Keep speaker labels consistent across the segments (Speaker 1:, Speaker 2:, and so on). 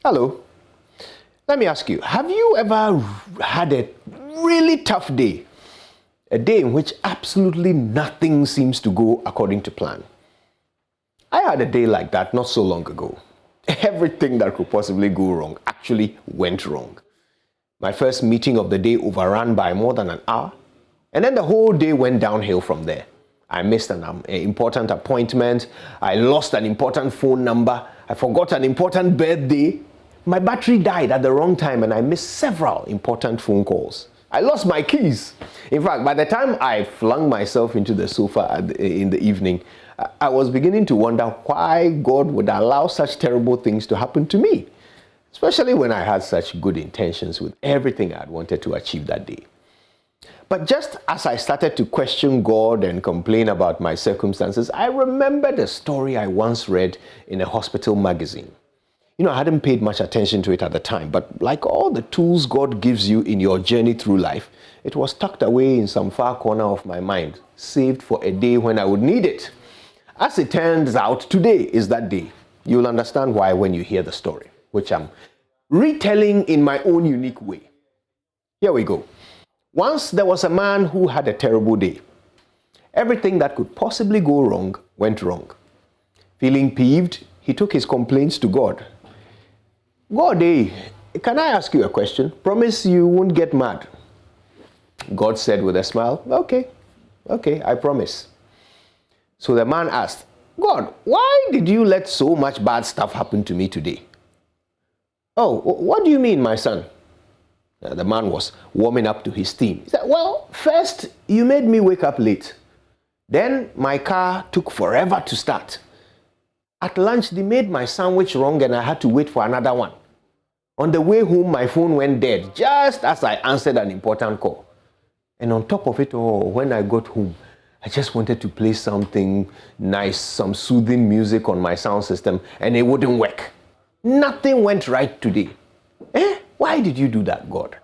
Speaker 1: Hello. Let me ask you, have you ever had a really tough day? A day in which absolutely nothing seems to go according to plan? I had a day like that not so long ago. Everything that could possibly go wrong actually went wrong. My first meeting of the day overran by more than an hour, and then the whole day went downhill from there. I missed an important appointment, I lost an important phone number, I forgot an important birthday, my battery died at the wrong time, and I missed several important phone calls. I lost my keys. In fact, by the time I flung myself into the sofa in the evening, I was beginning to wonder why God would allow such terrible things to happen to me, especially when I had such good intentions with everything I had wanted to achieve that day. But just as I started to question God and complain about my circumstances, I remembered a story I once read in a hospital magazine. I hadn't paid much attention to it at the time, but like all the tools God gives you in your journey through life, it was tucked away in some far corner of my mind, saved for a day when I would need it. As it turns out, today is that day. You'll understand why when you hear the story, which I'm retelling in my own unique way. Here we go. Once there was a man who had a terrible day. Everything that could possibly go wrong went wrong. Feeling peeved, he took his complaints to God. God, can I ask you a question? Promise you won't get mad. God said with a smile, okay, I promise. So the man asked, God, why did you let so much bad stuff happen to me today? Oh, what do you mean, my son? The man was warming up to his theme. He said, well, first, you made me wake up late. Then my car took forever to start. At lunch, they made my sandwich wrong and I had to wait for another one. On the way home, my phone went dead just as I answered an important call. And on top of it all, when I got home, I just wanted to play something nice, some soothing music on my sound system, and it wouldn't work. Nothing went right today. Why did you do that, God?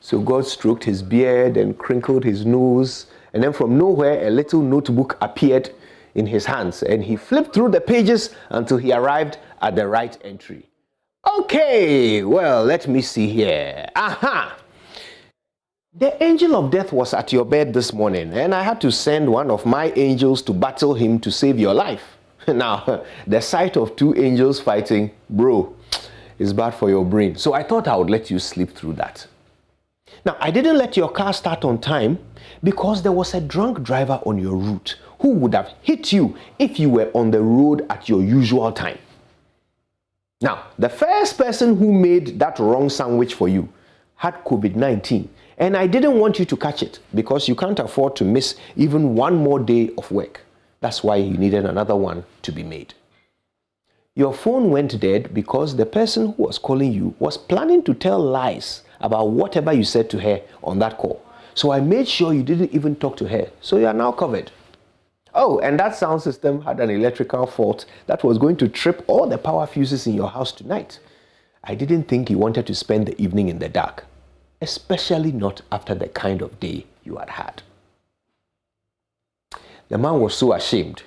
Speaker 1: So God stroked his beard and crinkled his nose, and then from nowhere, a little notebook appeared in his hands, and he flipped through the pages until he arrived at the right entry. Okay, well, let me see here. Aha! The angel of death was at your bed this morning, and I had to send one of my angels to battle him to save your life. Now, the sight of two angels fighting, bro, is bad for your brain. So I thought I would let you sleep through that. Now, I didn't let your car start on time because there was a drunk driver on your route who would have hit you if you were on the road at your usual time. Now, the first person who made that wrong sandwich for you had COVID-19, and I didn't want you to catch it because you can't afford to miss even one more day of work. That's why you needed another one to be made. Your phone went dead because the person who was calling you was planning to tell lies about whatever you said to her on that call. So I made sure you didn't even talk to her, so you are now covered. Oh, and that sound system had an electrical fault that was going to trip all the power fuses in your house tonight. I didn't think you wanted to spend the evening in the dark, especially not after the kind of day you had had. The man was so ashamed.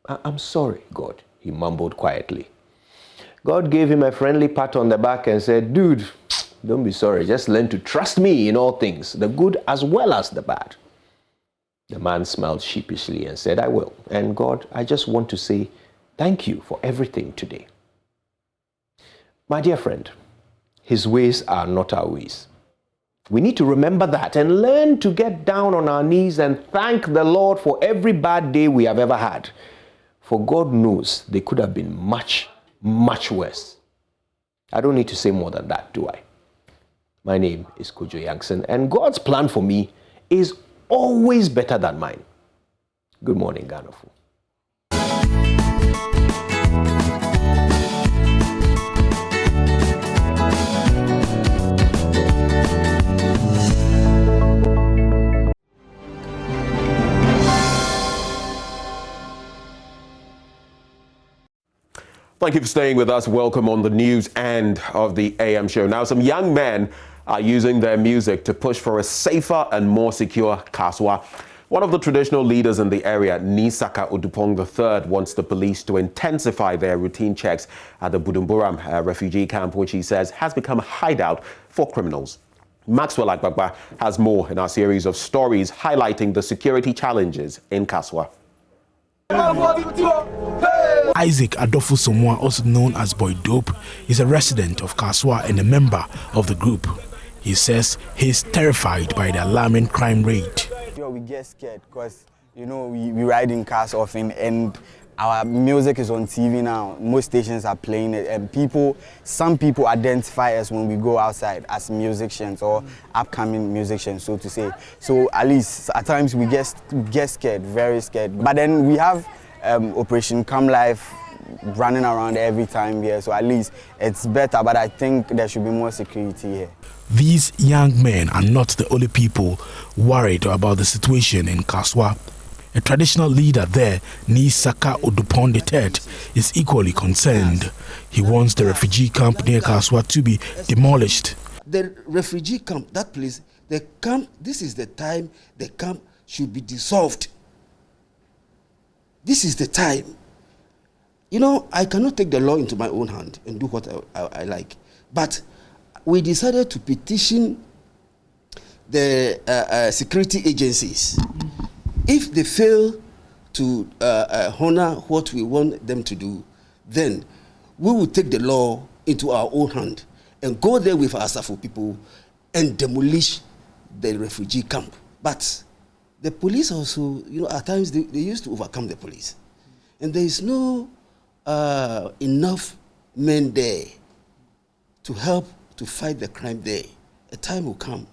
Speaker 1: I'm sorry, God, he mumbled quietly. God gave him a friendly pat on the back and said, dude, don't be sorry, just learn to trust me in all things, the good as well as the bad. The man smiled sheepishly and said, I will. And God, I just want to say thank you for everything today. My dear friend, his ways are not our ways. We need to remember that and learn to get down on our knees and thank the Lord for every bad day we have ever had. For God knows they could have been much, much worse. I don't need to say more than that, do I? My name is Kojo Yankson, and God's plan for me is always better than mine. Good morning, Ghana.
Speaker 2: Thank you for staying with us. Welcome on the news end of the AM show. Now, some young men are using their music to push for a safer and more secure Kaswa. One of the traditional leaders in the area, Nisaka Odupong III, wants the police to intensify their routine checks at the Budumburam refugee camp, which he says has become a hideout for criminals. Maxwell Agbagba has more in our series of stories highlighting the security challenges in Kaswa.
Speaker 3: Isaac Adolfo Somoa, also known as Boy Dope, is a resident of Kaswa and a member of the group. He says he's terrified by the alarming crime rate.
Speaker 4: We get scared because, you know, we ride in cars often and our music is on TV now. Most stations are playing it and some people identify us when we go outside as musicians or upcoming musicians, so to say. So at least at times we get scared, very scared. But then we have Operation Come Life running around every time here, so at least it's better, but I think there should be more security here.
Speaker 3: These young men are not the only people worried about the situation in Kaswa. A traditional leader there, Nisaka Odupong III, is equally concerned. He wants the refugee camp near Kaswa to be demolished.
Speaker 5: The refugee camp, that place, the camp, this is the time the camp should be dissolved. This is the time. You know, I cannot take the law into my own hand and do what I like. But we decided to petition the security agencies. If they fail to honor what we want them to do, then we will take the law into our own hand and go there with our SAFO people and demolish the refugee camp. But the police also, you know, at times they used to overcome the police. And there is no enough men there to help to fight the crime there. A time will come.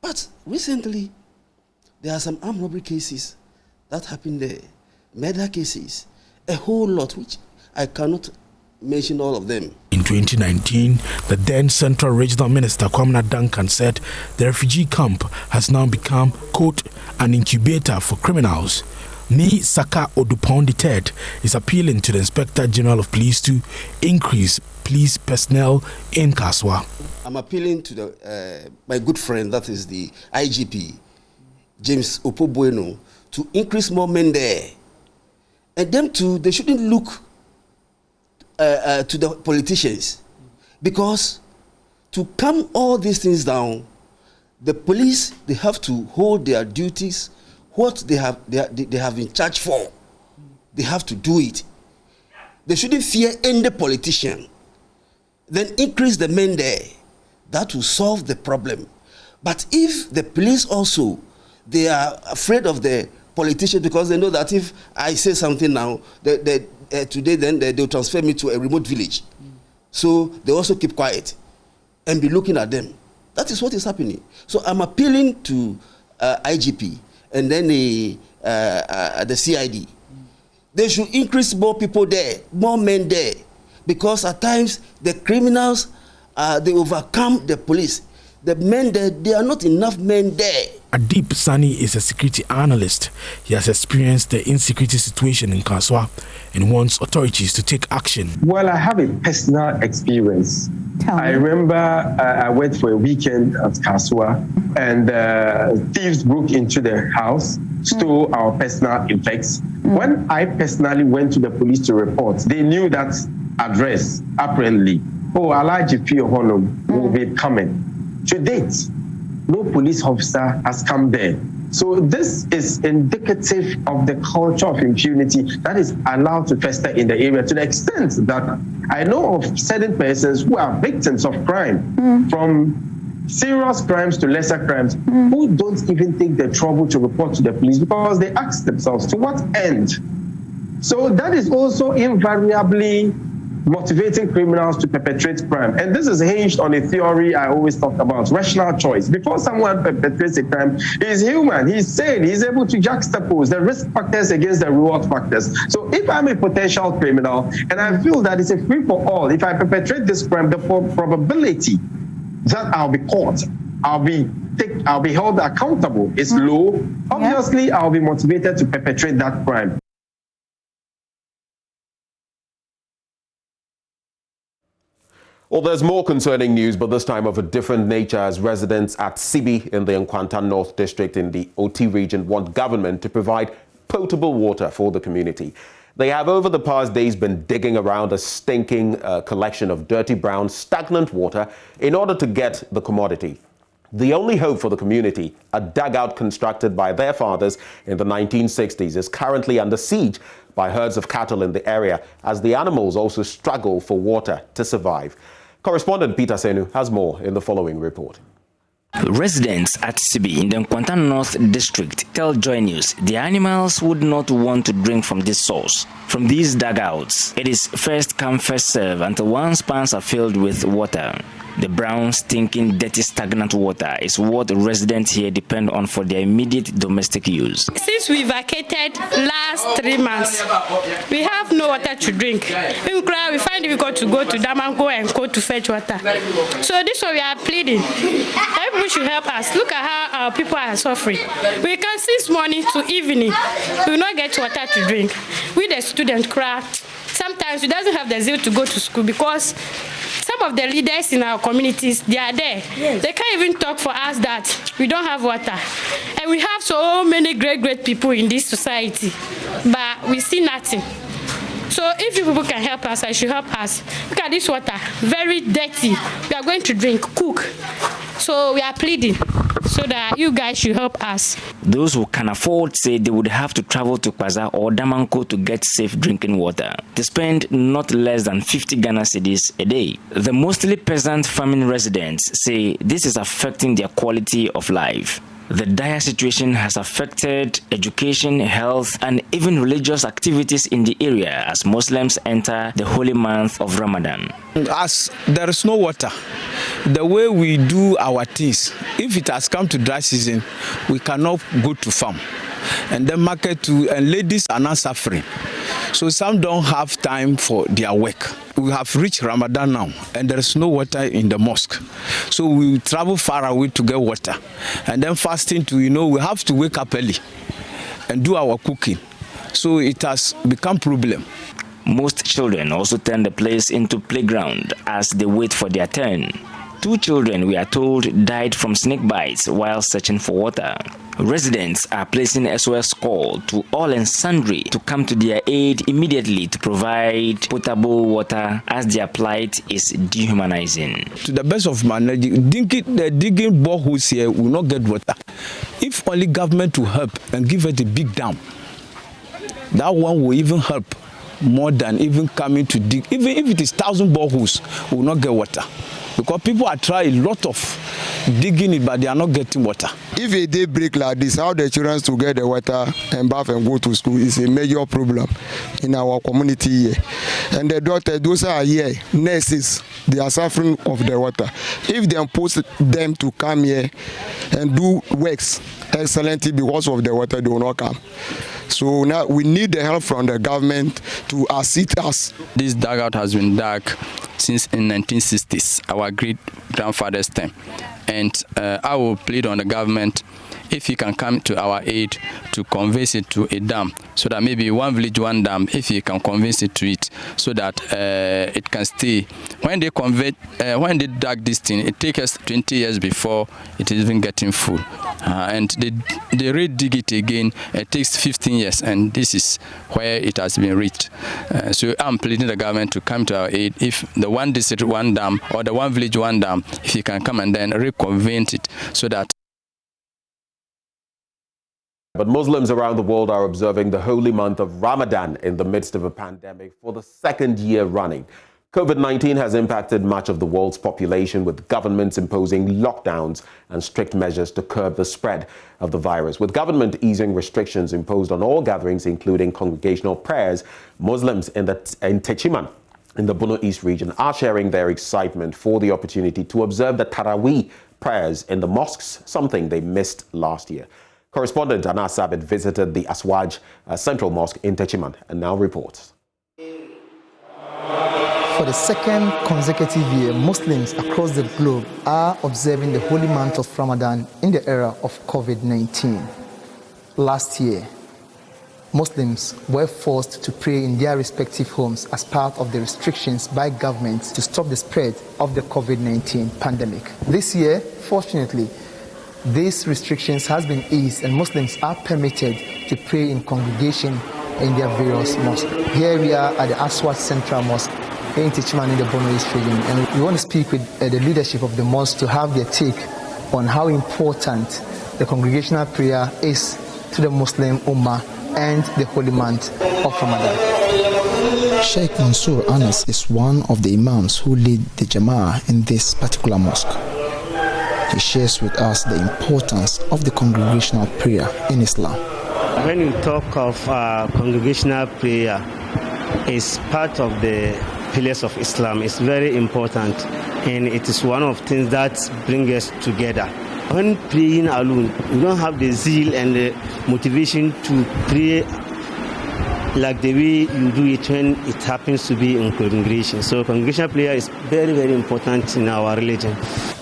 Speaker 5: But recently, there are some armed robbery cases that happened there, murder cases, a whole lot, which I cannot mention all of them.
Speaker 3: In 2019, the then Central Regional Minister Kwamina Duncan said the refugee camp has now become, quote, an incubator for criminals. Nisaka Odupong III is appealing to the Inspector General of Police to increase police personnel in Kaswa.
Speaker 5: I'm appealing to my good friend, that is the IGP, James Opobueno, to increase more men there. And them too, they shouldn't look to the politicians, because to calm all these things down, the police, they have to hold their duties, what they have been charged for. They have to do it. They shouldn't fear any politician. Then increase the men there. That will solve the problem. But if the police also, they are afraid of the politicians because they know that if I say something now, today then they'll transfer me to a remote village. So they also keep quiet and be looking at them. That is what is happening. So I'm appealing to IGP and then the CID. They should increase more people there, more men there, because at times the criminals, they overcome the police. The men there are not enough men there.
Speaker 3: Adip Sani is a security analyst. He has experienced the insecurity situation in Kaswa and wants authorities to take action.
Speaker 6: Well, I have a personal experience. I remember I went for a weekend at Kaswa and thieves broke into the house, stole our personal effects. When I personally went to the police to report, they knew that address, apparently. Oh, Alaji Pio Honum will be coming. To date, no police officer has come there. So this is indicative of the culture of impunity that is allowed to fester in the area, to the extent that I know of certain persons who are victims of crime, from serious crimes to lesser crimes, who don't even take the trouble to report to the police because they ask themselves, to what end? So that is also invariably motivating criminals to perpetrate crime. And this is hinged on a theory I always talk about, rational choice. Before someone perpetrates a crime, he's human, he's sane, he's able to juxtapose the risk factors against the reward factors. So if I'm a potential criminal and I feel that it's a free-for-all, if I perpetrate this crime, the probability that I'll be caught, I'll be held accountable is low. Obviously, I'll be motivated to perpetrate that crime.
Speaker 2: Well, there's more concerning news, but this time of a different nature, as residents at Sibi in the Nkwanta North District in the OT region want government to provide potable water for the community. They have over the past days been digging around a stinking collection of dirty brown stagnant water in order to get the commodity. The only hope for the community, a dugout constructed by their fathers in the 1960s, is currently under siege by herds of cattle in the area, as the animals also struggle for water to survive. Correspondent Peter Senu has more in the following report.
Speaker 7: Residents at Sibi in the Nkwanta North District tell JoyNews the animals would not want to drink from this source. From these dugouts, it is first come, first serve until one's pans are filled with water. The brown, stinking, dirty, stagnant water is what residents here depend on for their immediate domestic use.
Speaker 8: Since we vacated last 3 months, we have no water to drink. We find it difficult to go to Damango and go to fetch water. So this one we are pleading. Everyone should help us. Look at how our people are suffering. We can since morning to evening, we will not get water to drink. We the student cry. Sometimes we doesn't have the zeal to go to school because some of the leaders in our communities, they are there. Yes. They can't even talk for us that we don't have water. And we have so many great people in this society, but we see nothing. So if you people can help us, I should help us. Look at this water, very dirty. We are going to drink, cook. So we are pleading so that you guys should help us.
Speaker 7: Those who can afford say they would have to travel to Kwaza or Damanko to get safe drinking water. They spend not less than 50 Ghana cedis a day. The mostly peasant farming residents say this is affecting their quality of life. The dire situation has affected education, health, and even religious activities in the area as Muslims enter the holy month of Ramadan.
Speaker 9: As there is no water, the way we do our things, if it has come to dry season, we cannot go to farm. And the market too, and ladies are not suffering. So some don't have time for their work. We have reached Ramadan now, and there is no water in the mosque. So we travel far away to get water. And then fasting too, we have to wake up early and do our cooking. So it has become a problem.
Speaker 7: Most children also turn the place into playground as they wait for their turn. 2 children, we are told, died from snake bites while searching for water. Residents are placing SOS call to all and sundry to come to their aid immediately to provide potable water as their plight is dehumanizing.
Speaker 9: To the best of my knowledge, the digging boreholes here will not get water. If only government will help and give it a big dam, that one will even help more than even coming to dig. Even if it is 1,000 boreholes, we will not get water. Because people are trying a lot of digging it, but they are not getting water.
Speaker 10: If a day break like this, how the children to get the water and bath and go to school is a major problem in our community here. And the doctors, those are here, nurses, they are suffering of the water. If they post them to come here and do works excellently because of the water, they will not come. So now we need the help from the government to assist us.
Speaker 11: This dugout has been dug since in 1960s, our great-grandfather's time. And I will plead on the government if he can come to our aid to convince it to a dam, so that maybe one village, one dam, if he can convince it to it, so that it can stay. When they dug this thing, it takes us 20 years before it is even getting full. And they re-dig it again, it takes 15 years, and this is where it has been reached. So I'm pleading the government to come to our aid if the one district, one dam, or the one village, one dam, if he can come and then reconvene it, so that.
Speaker 2: But Muslims around the world are observing the holy month of Ramadan in the midst of a pandemic for the 2nd year running. COVID-19 has impacted much of the world's population, with governments imposing lockdowns and strict measures to curb the spread of the virus. With government easing restrictions imposed on all gatherings, including congregational prayers, Muslims in Techiman, in the Bono East region, are sharing their excitement for the opportunity to observe the Taraweeh prayers in the mosques, something they missed last year. Correspondent Anas Sabit visited the Aswaj Central Mosque in Techiman and now reports.
Speaker 12: For the 2nd consecutive year, Muslims across the globe are observing the holy month of Ramadan in the era of COVID-19. Last year, Muslims were forced to pray in their respective homes as part of the restrictions by government to stop the spread of the COVID-19 pandemic. This year, fortunately, these restrictions has been eased and Muslims are permitted to pray in congregation in their various mosques. Here we are at the Aswad Central Mosque in Tichman in the Borno East region, and we want to speak with the leadership of the mosque to have their take on how important the congregational prayer is to the Muslim Ummah and the holy month of Ramadan.
Speaker 13: Sheikh Mansour Anas is one of the imams who lead the Jama'ah in this particular mosque. He shares with us the importance of the congregational prayer in Islam.
Speaker 14: When you talk of congregational prayer, it's part of the pillars of Islam. It's very important, and it is one of the things that bring us together. When praying alone, you don't have the zeal and the motivation to pray like the way you do it when it happens to be in congregation. So congregational prayer is very, very important in our religion.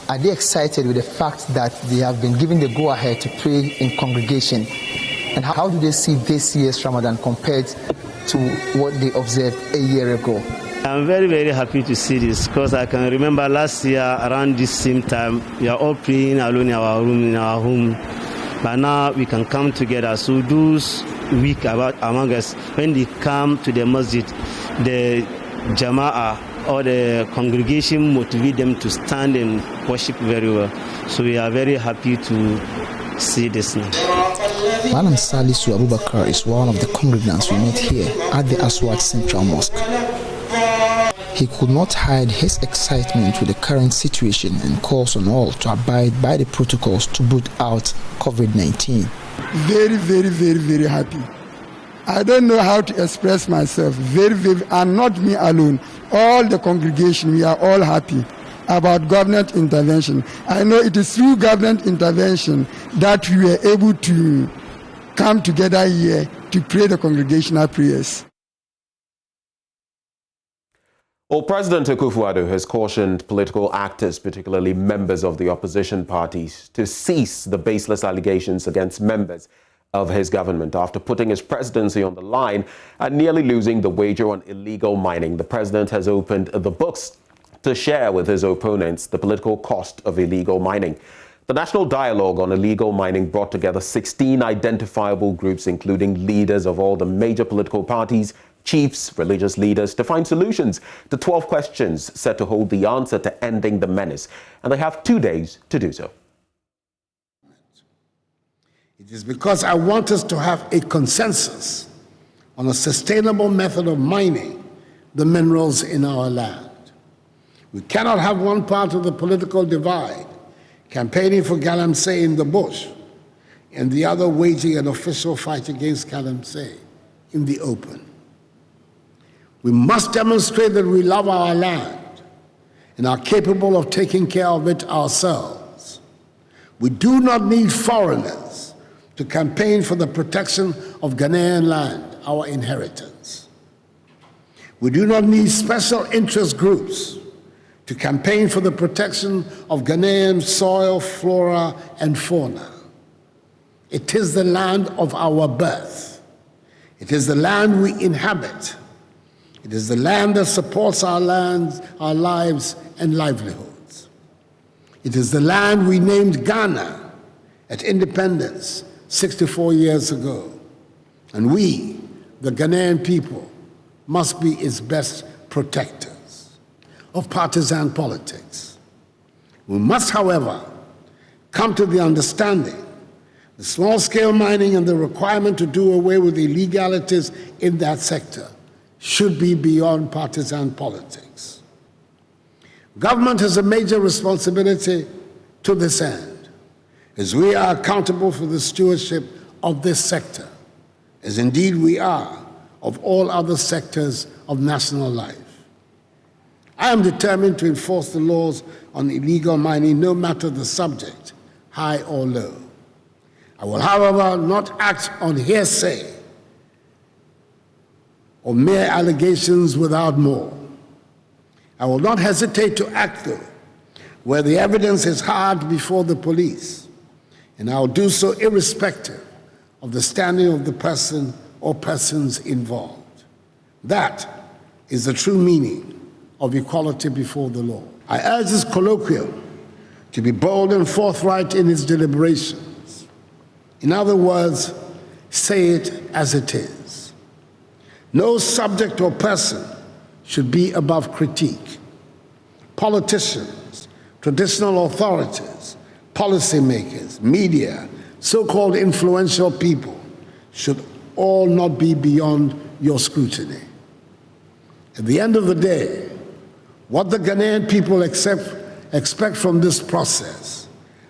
Speaker 12: Are they excited with the fact that they have been given the go-ahead to pray in congregation? And how do they see this year's Ramadan compared to what they observed a year ago?
Speaker 14: I'm very, very happy to see this because I can remember last year around this same time, we are all praying alone in our room, in our home. But now we can come together. So those weak among us, when they come to the masjid, the Jama'ah or the congregation motivate them to stand and worship very well. So we are very happy to see this now.
Speaker 13: Malam Salisu Abubakar is one of the congregants we met here at the Aswad Central Mosque. He could not hide his excitement with the current situation and calls on all to abide by the protocols to boot out COVID-19.
Speaker 15: Very, very, very, very happy. I don't know how to express myself. Very, very, and not me alone. All the congregation, we are all happy about government intervention. I know it is through government intervention that we were able to come together here to pray the congregational prayers.
Speaker 2: Well, President Akufo-Addo has cautioned political actors, particularly members of the opposition parties, to cease the baseless allegations against members of his government after putting his presidency on the line and nearly losing the wager on illegal mining. The president has opened the books to share with his opponents the political cost of illegal mining. The National Dialogue on Illegal Mining brought together 16 identifiable groups, including leaders of all the major political parties, chiefs, religious leaders, to find solutions to 12 questions set to hold the answer to ending the menace. And they have 2 days to do so.
Speaker 16: It is because I want us to have a consensus on a sustainable method of mining the minerals in our land. We cannot have one part of the political divide campaigning for galamsey in the bush and the other waging an official fight against galamsey in the open. We must demonstrate that we love our land and are capable of taking care of it ourselves. We do not need foreigners to campaign for the protection of Ghanaian land, our inheritance. We do not need special interest groups to campaign for the protection of Ghanaian soil, flora, and fauna. It is the land of our birth. It is the land we inhabit. It is the land that supports our lands, our lives, and livelihoods. It is the land we named Ghana at independence 64 years ago. And we, the Ghanaian people, must be its best protectors of partisan politics. We must, however, come to the understanding the small-scale mining and the requirement to do away with illegalities in that sector should be beyond partisan politics. Government has a major responsibility to this end, as we are accountable for the stewardship of this sector, as indeed we are of all other sectors of national life. I am determined to enforce the laws on illegal mining, no matter the subject, high or low. I will, however, not act on hearsay or mere allegations without more. I will not hesitate to act, though, where the evidence is hard before the police, and I will do so irrespective of the standing of the person or persons involved. That is the true meaning of equality before the law. I urge this colloquium to be bold and forthright in its deliberations. In other words, say it as it is. No subject or person should be above critique. Politicians, traditional authorities, policymakers, media, so-called influential people should all not be beyond your scrutiny. At the end of the day, what the Ghanaian people expect from this process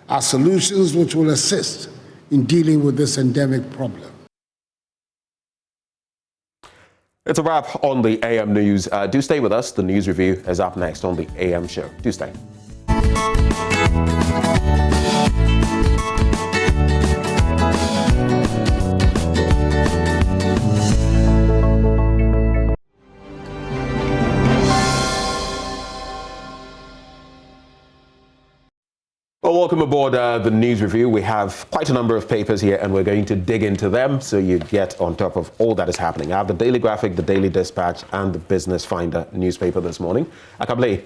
Speaker 16: are solutions which will assist in dealing with this endemic problem.
Speaker 2: It's a wrap on the AM News. Do stay with us. The news review is up next on the AM show. Do stay. Well, welcome aboard the news review. We have quite a number of papers here and we're going to dig into them so you get on top of all that is happening. I have the Daily Graphic, the Daily Dispatch and the Business Finder newspaper this morning. Akable,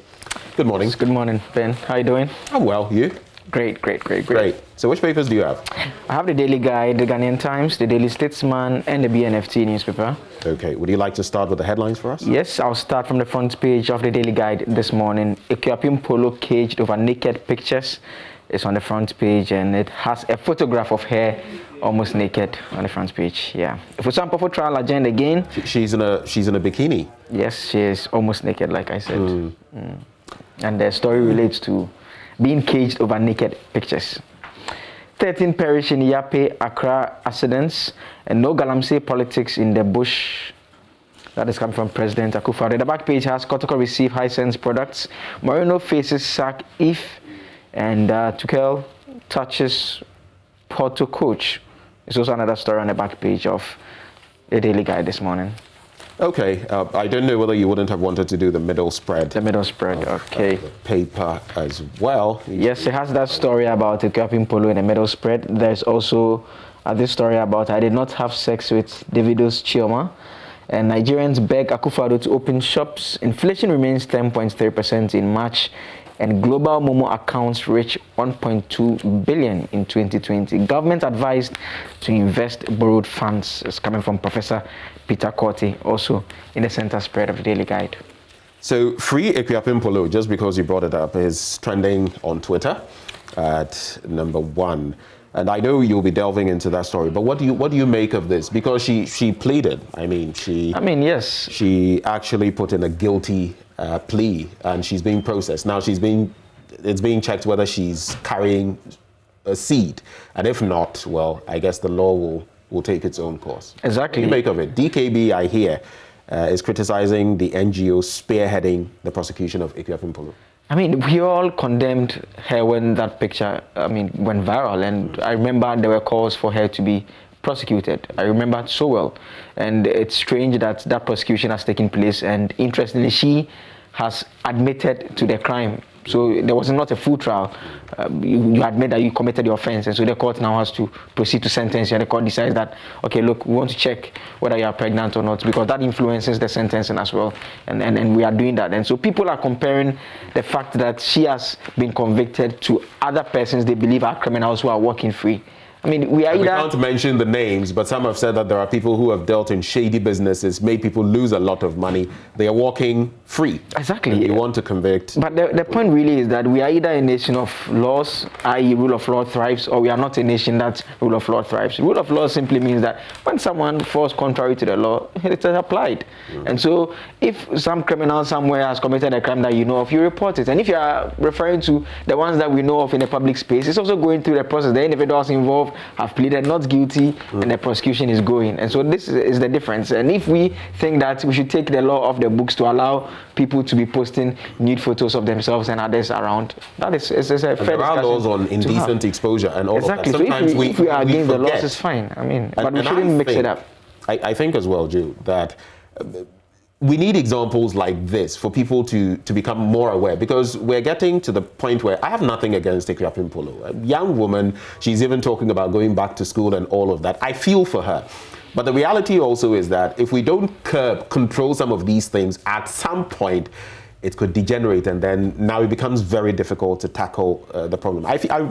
Speaker 2: good morning.
Speaker 17: Good morning, Ben. How are you doing?
Speaker 2: I'm well. You?
Speaker 17: Great.
Speaker 2: So which papers do you have?
Speaker 17: I have the Daily Guide, the Ghanaian Times, the Daily Statesman and the BNFT newspaper.
Speaker 2: Okay. Would you like to start with the headlines for us?
Speaker 17: Yes, I'll start from the front page of the Daily Guide this morning. Ethiopian polo caged over naked pictures. It's on the front page and it has a photograph of her almost naked on the front page. Yeah. For some for trial agenda again.
Speaker 2: She's in a bikini.
Speaker 17: Yes, she is almost naked, like I said. And the story relates to being caged over naked pictures. 13 perish in Yape, Accra accidents, and no Galamsey politics in the bush. That is coming from President Akufo-Addo. The back page has Kotoko receive Hisense products. Moreno faces sack if. And Tuchel touches Porto coach. It's also another story on the back page of the Daily Guide this morning.
Speaker 2: Okay, I don't know whether you wouldn't have wanted to do the middle spread.
Speaker 17: The middle spread, okay.
Speaker 2: Paper as well.
Speaker 17: Yes, it has that story about Ethiopian polo in the middle spread. There's also this story about I did not have sex with Davido's Chioma. And Nigerians beg Akufo-Addo to open shops. Inflation remains 10.3% in March. And global Momo accounts reach 1.2 billion in 2020. Government advised to invest borrowed funds. It's coming from Professor Peter Korte, also in the center spread of the Daily Guide.
Speaker 2: So free Ethiopian polo, just because you brought it up, is trending on Twitter at number 1. And I know you'll be delving into that story, but what do you make of this? Because she pleaded.
Speaker 17: Yes.
Speaker 2: She actually put in a guilty plea, and she's being processed now. It's being checked whether she's carrying a seed, and if not, well, I guess the law will take its own course.
Speaker 17: Exactly.
Speaker 2: What do you make of it? DKB, I hear, is criticizing the NGO spearheading the prosecution of Ethiopian polo.
Speaker 17: We all condemned her when that picture, went viral. And I remember there were calls for her to be prosecuted. I remember it so well. And it's strange that that prosecution has taken place. And interestingly, she has admitted to the crime. So there was not a full trial. You admit that you committed the offense, and so the court now has to proceed to sentence you, and the court decides that, okay, look, we want to check whether you are pregnant or not, because that influences the sentencing as well, and we are doing that. And so people are comparing the fact that she has been convicted to other persons they believe are criminals who are walking free. We
Speaker 2: can't mention the names, but some have said that there are people who have dealt in shady businesses, made people lose a lot of money. They are walking free.
Speaker 17: Exactly.
Speaker 2: And you want to convict.
Speaker 17: But the point really is that we are either a nation of laws, i.e. rule of law thrives, or we are not a nation that rule of law thrives. Rule of law simply means that when someone falls contrary to the law, it is applied. And so if some criminal somewhere has committed a crime that you know of, you report it. And if you are referring to the ones that we know of in the public space, it's also going through the process. The individuals involved have pleaded not guilty, and the prosecution is going. And so this is the difference. And if we think that we should take the law off the books to allow people to be posting nude photos of themselves and others around, that is a fair discussion.
Speaker 2: There are laws on indecent exposure and all of that.
Speaker 17: Exactly. So if we are against the laws, it's fine. But we shouldn't mix it up.
Speaker 2: I think as well, Joe, that we need examples like this for people to become more aware, because we're getting to the point where I have nothing against Ethiopian polo. A young woman, she's even talking about going back to school and all of that. I feel for her. But the reality also is that if we don't control some of these things, at some point, it could degenerate, and then now it becomes very difficult to tackle the problem.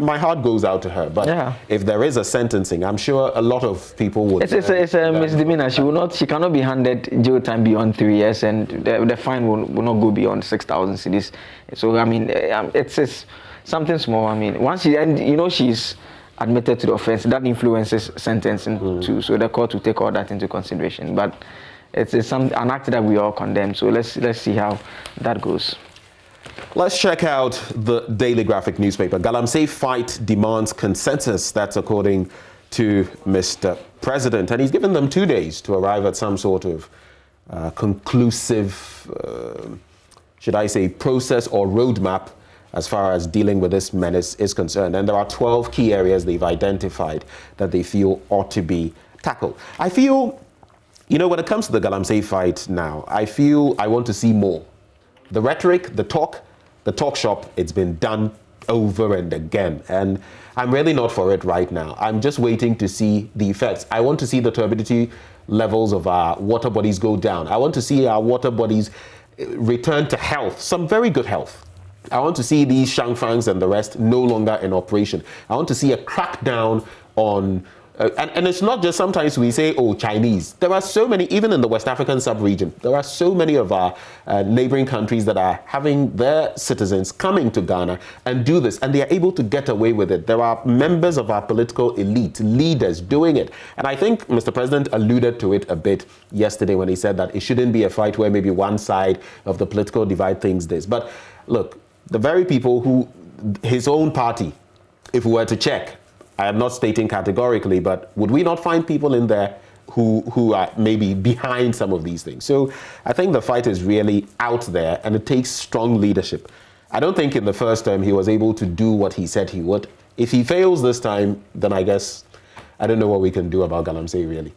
Speaker 2: My heart goes out to her, but if there is a sentencing, I'm sure a lot of people would.
Speaker 17: It's a misdemeanor. She cannot be handed jail time beyond 3 years, and the fine will not go beyond 6,000 cedis. So I mean, it's something small. I mean, once she's admitted to the offense, that influences sentencing too. So the court will take all that into consideration, but. It's an act that we all condemn. So let's see how that goes.
Speaker 2: Let's check out the Daily Graphic newspaper. Galamsey fight demands consensus. That's according to Mr. President. And he's given them 2 days to arrive at some sort of conclusive, should I say, process or roadmap as far as dealing with this menace is concerned. And there are 12 key areas they've identified that they feel ought to be tackled. I feel... when it comes to the Galamsey fight now, I feel I want to see more. The rhetoric, the talk shop, it's been done over and again. And I'm really not for it right now. I'm just waiting to see the effects. I want to see the turbidity levels of our water bodies go down. I want to see our water bodies return to health, some very good health. I want to see these shangfangs and the rest no longer in operation. I want to see a crackdown on... And it's not just sometimes we say, oh, Chinese. There are so many, even in the West African sub-region, there are so many of our neighboring countries that are having their citizens coming to Ghana and do this, and they are able to get away with it. There are members of our political elite, leaders doing it. And I think Mr. President alluded to it a bit yesterday when he said that it shouldn't be a fight where maybe one side of the political divide thinks this. But look, the very people who, his own party, if we were to check, I am not stating categorically, but would we not find people in there who are maybe behind some of these things? So I think the fight is really out there, and it takes strong leadership. I don't think in the first term he was able to do what he said he would. If he fails this time, then I guess I don't know what we can do about Galamsey, really.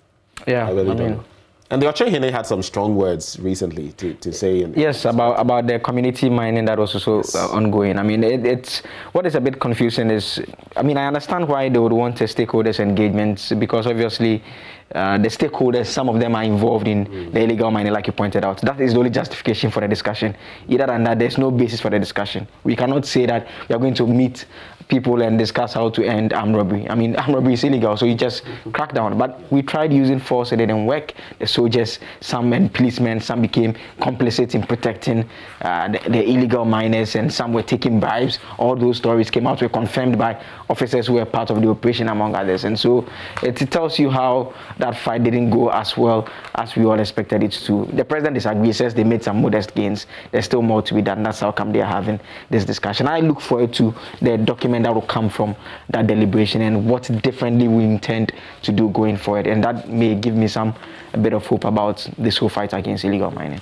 Speaker 17: Yeah,
Speaker 2: I really don't know. And the Ochehene had some strong words recently to say.
Speaker 17: Yes, about the community mining that was also ongoing. I mean, it's what is a bit confusing is, I mean, I understand why they would want a stakeholders engagement, because obviously the stakeholders, some of them are involved in the illegal mining, like you pointed out. That is the only justification for the discussion. Either than that, there's no basis for the discussion. We cannot say that we are going to meet people and discuss how to end armed robbery. I mean, armed robbery is illegal, so you just crack down. But we tried using force, it didn't work. The soldiers, some and policemen, some became complicit in protecting the illegal miners, and some were taking bribes. All those stories came out, were confirmed by officers who were part of the operation, among others. And so it tells you how that fight didn't go as well as we all expected it to. The president disagrees, says they made some modest gains. There's still more to be done. That's how come they are having this discussion. I look forward to the document that will come from that deliberation and what differently we intend to do going forward. And that may give me a bit of hope about this whole fight against illegal mining.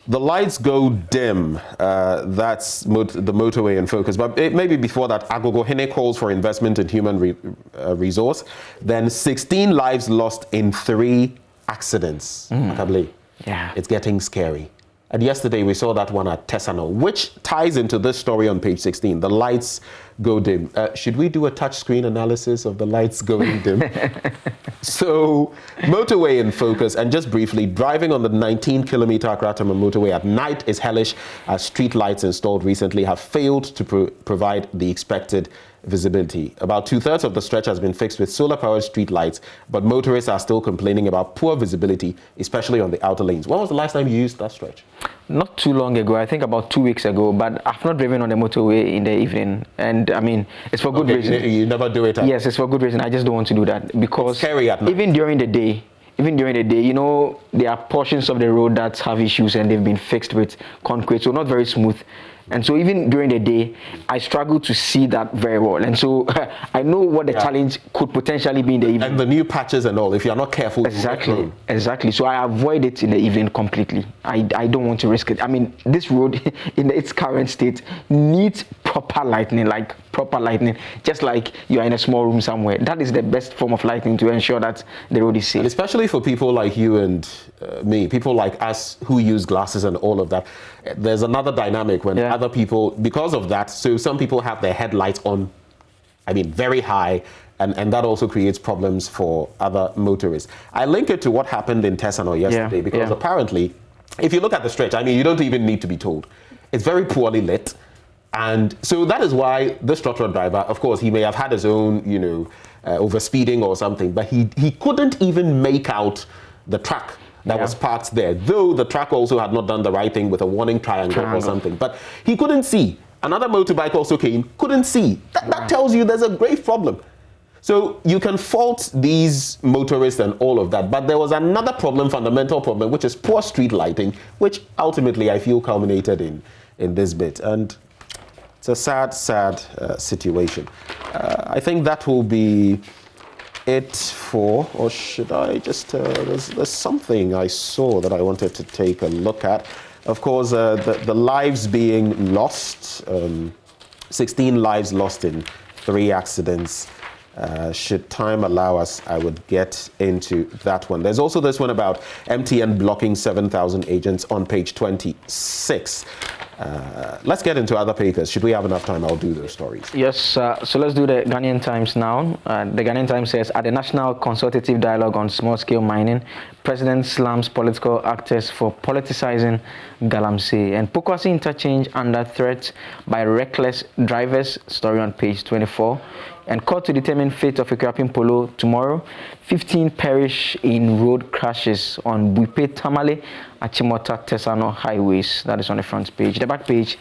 Speaker 2: The lights go dim. That's the motorway in focus. But maybe before that, Agogohene calls for investment in human resource. Then 16 lives lost in 3 accidents.
Speaker 17: Yeah.
Speaker 2: It's getting scary. And yesterday we saw that one at Tesano, which ties into this story on page 16. The lights go dim. Should we do a touchscreen analysis of the lights going dim? So, motorway in focus, and just briefly, driving on the 19-kilometer Akratama motorway at night is hellish, as street lights installed recently have failed to provide the expected visibility. About 2/3 of the stretch has been fixed with solar-powered street lights, but motorists are still complaining about poor visibility, especially on the outer lanes. When was the last time you used that stretch?
Speaker 17: Not too long ago, I think about 2 weeks ago, but I've not driven on the motorway in the evening. And I mean, it's for good reason.
Speaker 2: You never do it?
Speaker 17: Yes, it's for good reason. I just don't want to do that because
Speaker 2: it's scary at night.
Speaker 17: Even during the day, you know, there are portions of the road that have issues and they've been fixed with concrete, so not very smooth. And so even during the day, I struggle to see that very well. And so I know what the challenge could potentially be in the evening.
Speaker 2: And the new patches and all, if you're not careful.
Speaker 17: Exactly. So I avoid it in the evening completely. I don't want to risk it. I mean, this road in its current state needs proper lighting, just like you are in a small room somewhere. That is the best form of lighting to ensure that the road is safe.
Speaker 2: And especially for people like you and me, people like us who use glasses and all of that. There's another dynamic when other people, because of that, so some people have their headlights on, I mean, very high, And that also creates problems for other motorists. I link it to what happened in Tesano yesterday, because apparently, if you look at the stretch, I mean, you don't even need to be told. It's very poorly lit. And so that is why this truck driver, of course, he may have had his own, overspeeding or something, but he couldn't even make out the truck that was parked there, though the truck also had not done the right thing with a warning triangle or something. But he couldn't see. Another motorbike also came, couldn't see. That tells you there's a grave problem. So you can fault these motorists and all of that, but there was another problem, fundamental problem, which is poor street lighting, which ultimately I feel culminated in this bit. And it's a sad, sad situation. I think that will be it for, or should I just, there's something I saw that I wanted to take a look at. Of course, the lives being lost, 16 lives lost in 3 accidents. Should time allow us, I would get into that one. There's also this one about MTN blocking 7,000 agents on page 26. Let's get into other papers. Should we have enough time, I'll do those stories.
Speaker 17: Yes, so let's do the Ghanaian Times now. The Ghanaian Times says, at the National Consultative Dialogue on Small-Scale Mining, President slams political actors for politicizing Galamsey. And Pokwasi interchange under threat by reckless drivers, story on page 24. And court to determine fate of Equiapin Polo tomorrow. 15 perish in road crashes on Buipe Tamale, Achimota, Tesano highways. That is on the front page. The back page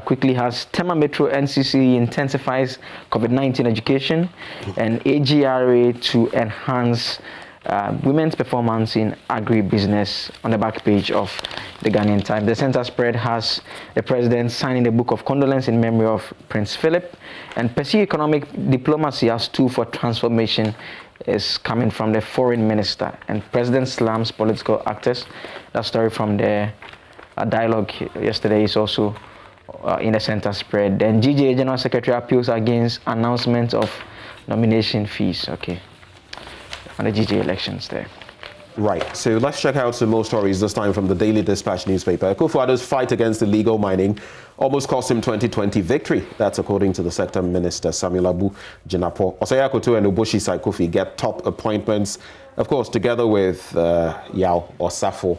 Speaker 17: quickly has Tema Metro NCC intensifies COVID-19 education and AGRA to enhance women's performance in agribusiness on the back page of the Ghanaian Times. The center spread has the president signing the book of condolence in memory of Prince Philip, and pursue economic diplomacy as tool for transformation is coming from the foreign minister. And president slams political actors. That story from the dialogue yesterday is also in the center spread. Then GJA General Secretary appeals against announcement of nomination fees. Okay. On the GJ elections there.
Speaker 2: Right, so let's check out some more stories, this time from the Daily Dispatch newspaper. Akufo-Addo's fight against illegal mining almost cost him 2020 victory. That's according to the sector minister, Samuel Abu Jinapo. Osaya Koto and Oboshi Saikofi get top appointments, of course, together with Yao Osafo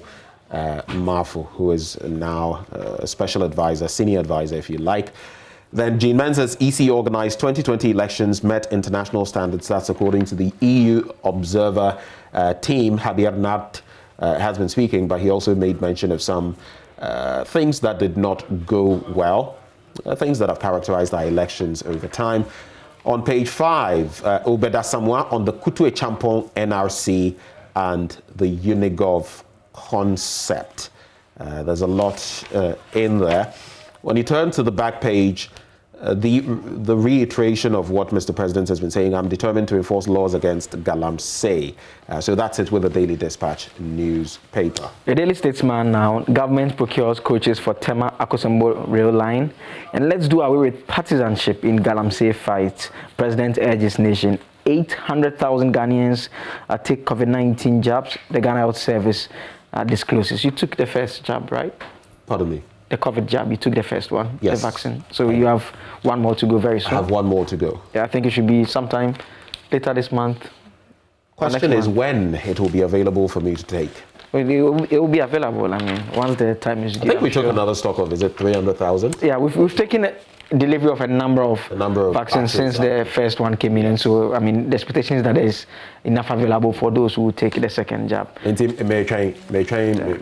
Speaker 2: Mafu, who is now a special advisor, senior advisor, if you like. Then Jean Mensa's EC organized 2020 elections met international standards. That's according to the EU observer team. Javier Nart has been speaking, but he also made mention of some things that did not go well, things that have characterized our elections over time. On page 5, Obeda Samoa on the Kutu Champon NRC and the Unigov concept. There's a lot in there. When you turn to the back page, the reiteration of what Mr. President has been saying, I'm determined to enforce laws against Galamsey. So that's it with the Daily Dispatch newspaper.
Speaker 17: The Daily Statesman now, government procures coaches for Tema Akosembo rail line. And let's do away with partisanship in Galamsey fight. President urges nation 800,000 Ghanaians take COVID-19 jabs. The Ghana Health Service discloses. You took the first jab, right?
Speaker 2: Pardon me?
Speaker 17: The COVID jab, you took the first one,
Speaker 2: yes.
Speaker 17: The vaccine. So you have one more to go very soon.
Speaker 2: I have one more to go.
Speaker 17: Yeah, I think it should be sometime later this month.
Speaker 2: Question is when it will be available for me to take.
Speaker 17: Well, it will be available, I mean, once the time is due.
Speaker 2: I think we took another stock of, is it 300,000?
Speaker 17: Yeah, we've taken delivery of a number of vaccines since the first one came in. And so, I mean, the expectation is that there is enough available for those who take the second jab.
Speaker 2: May try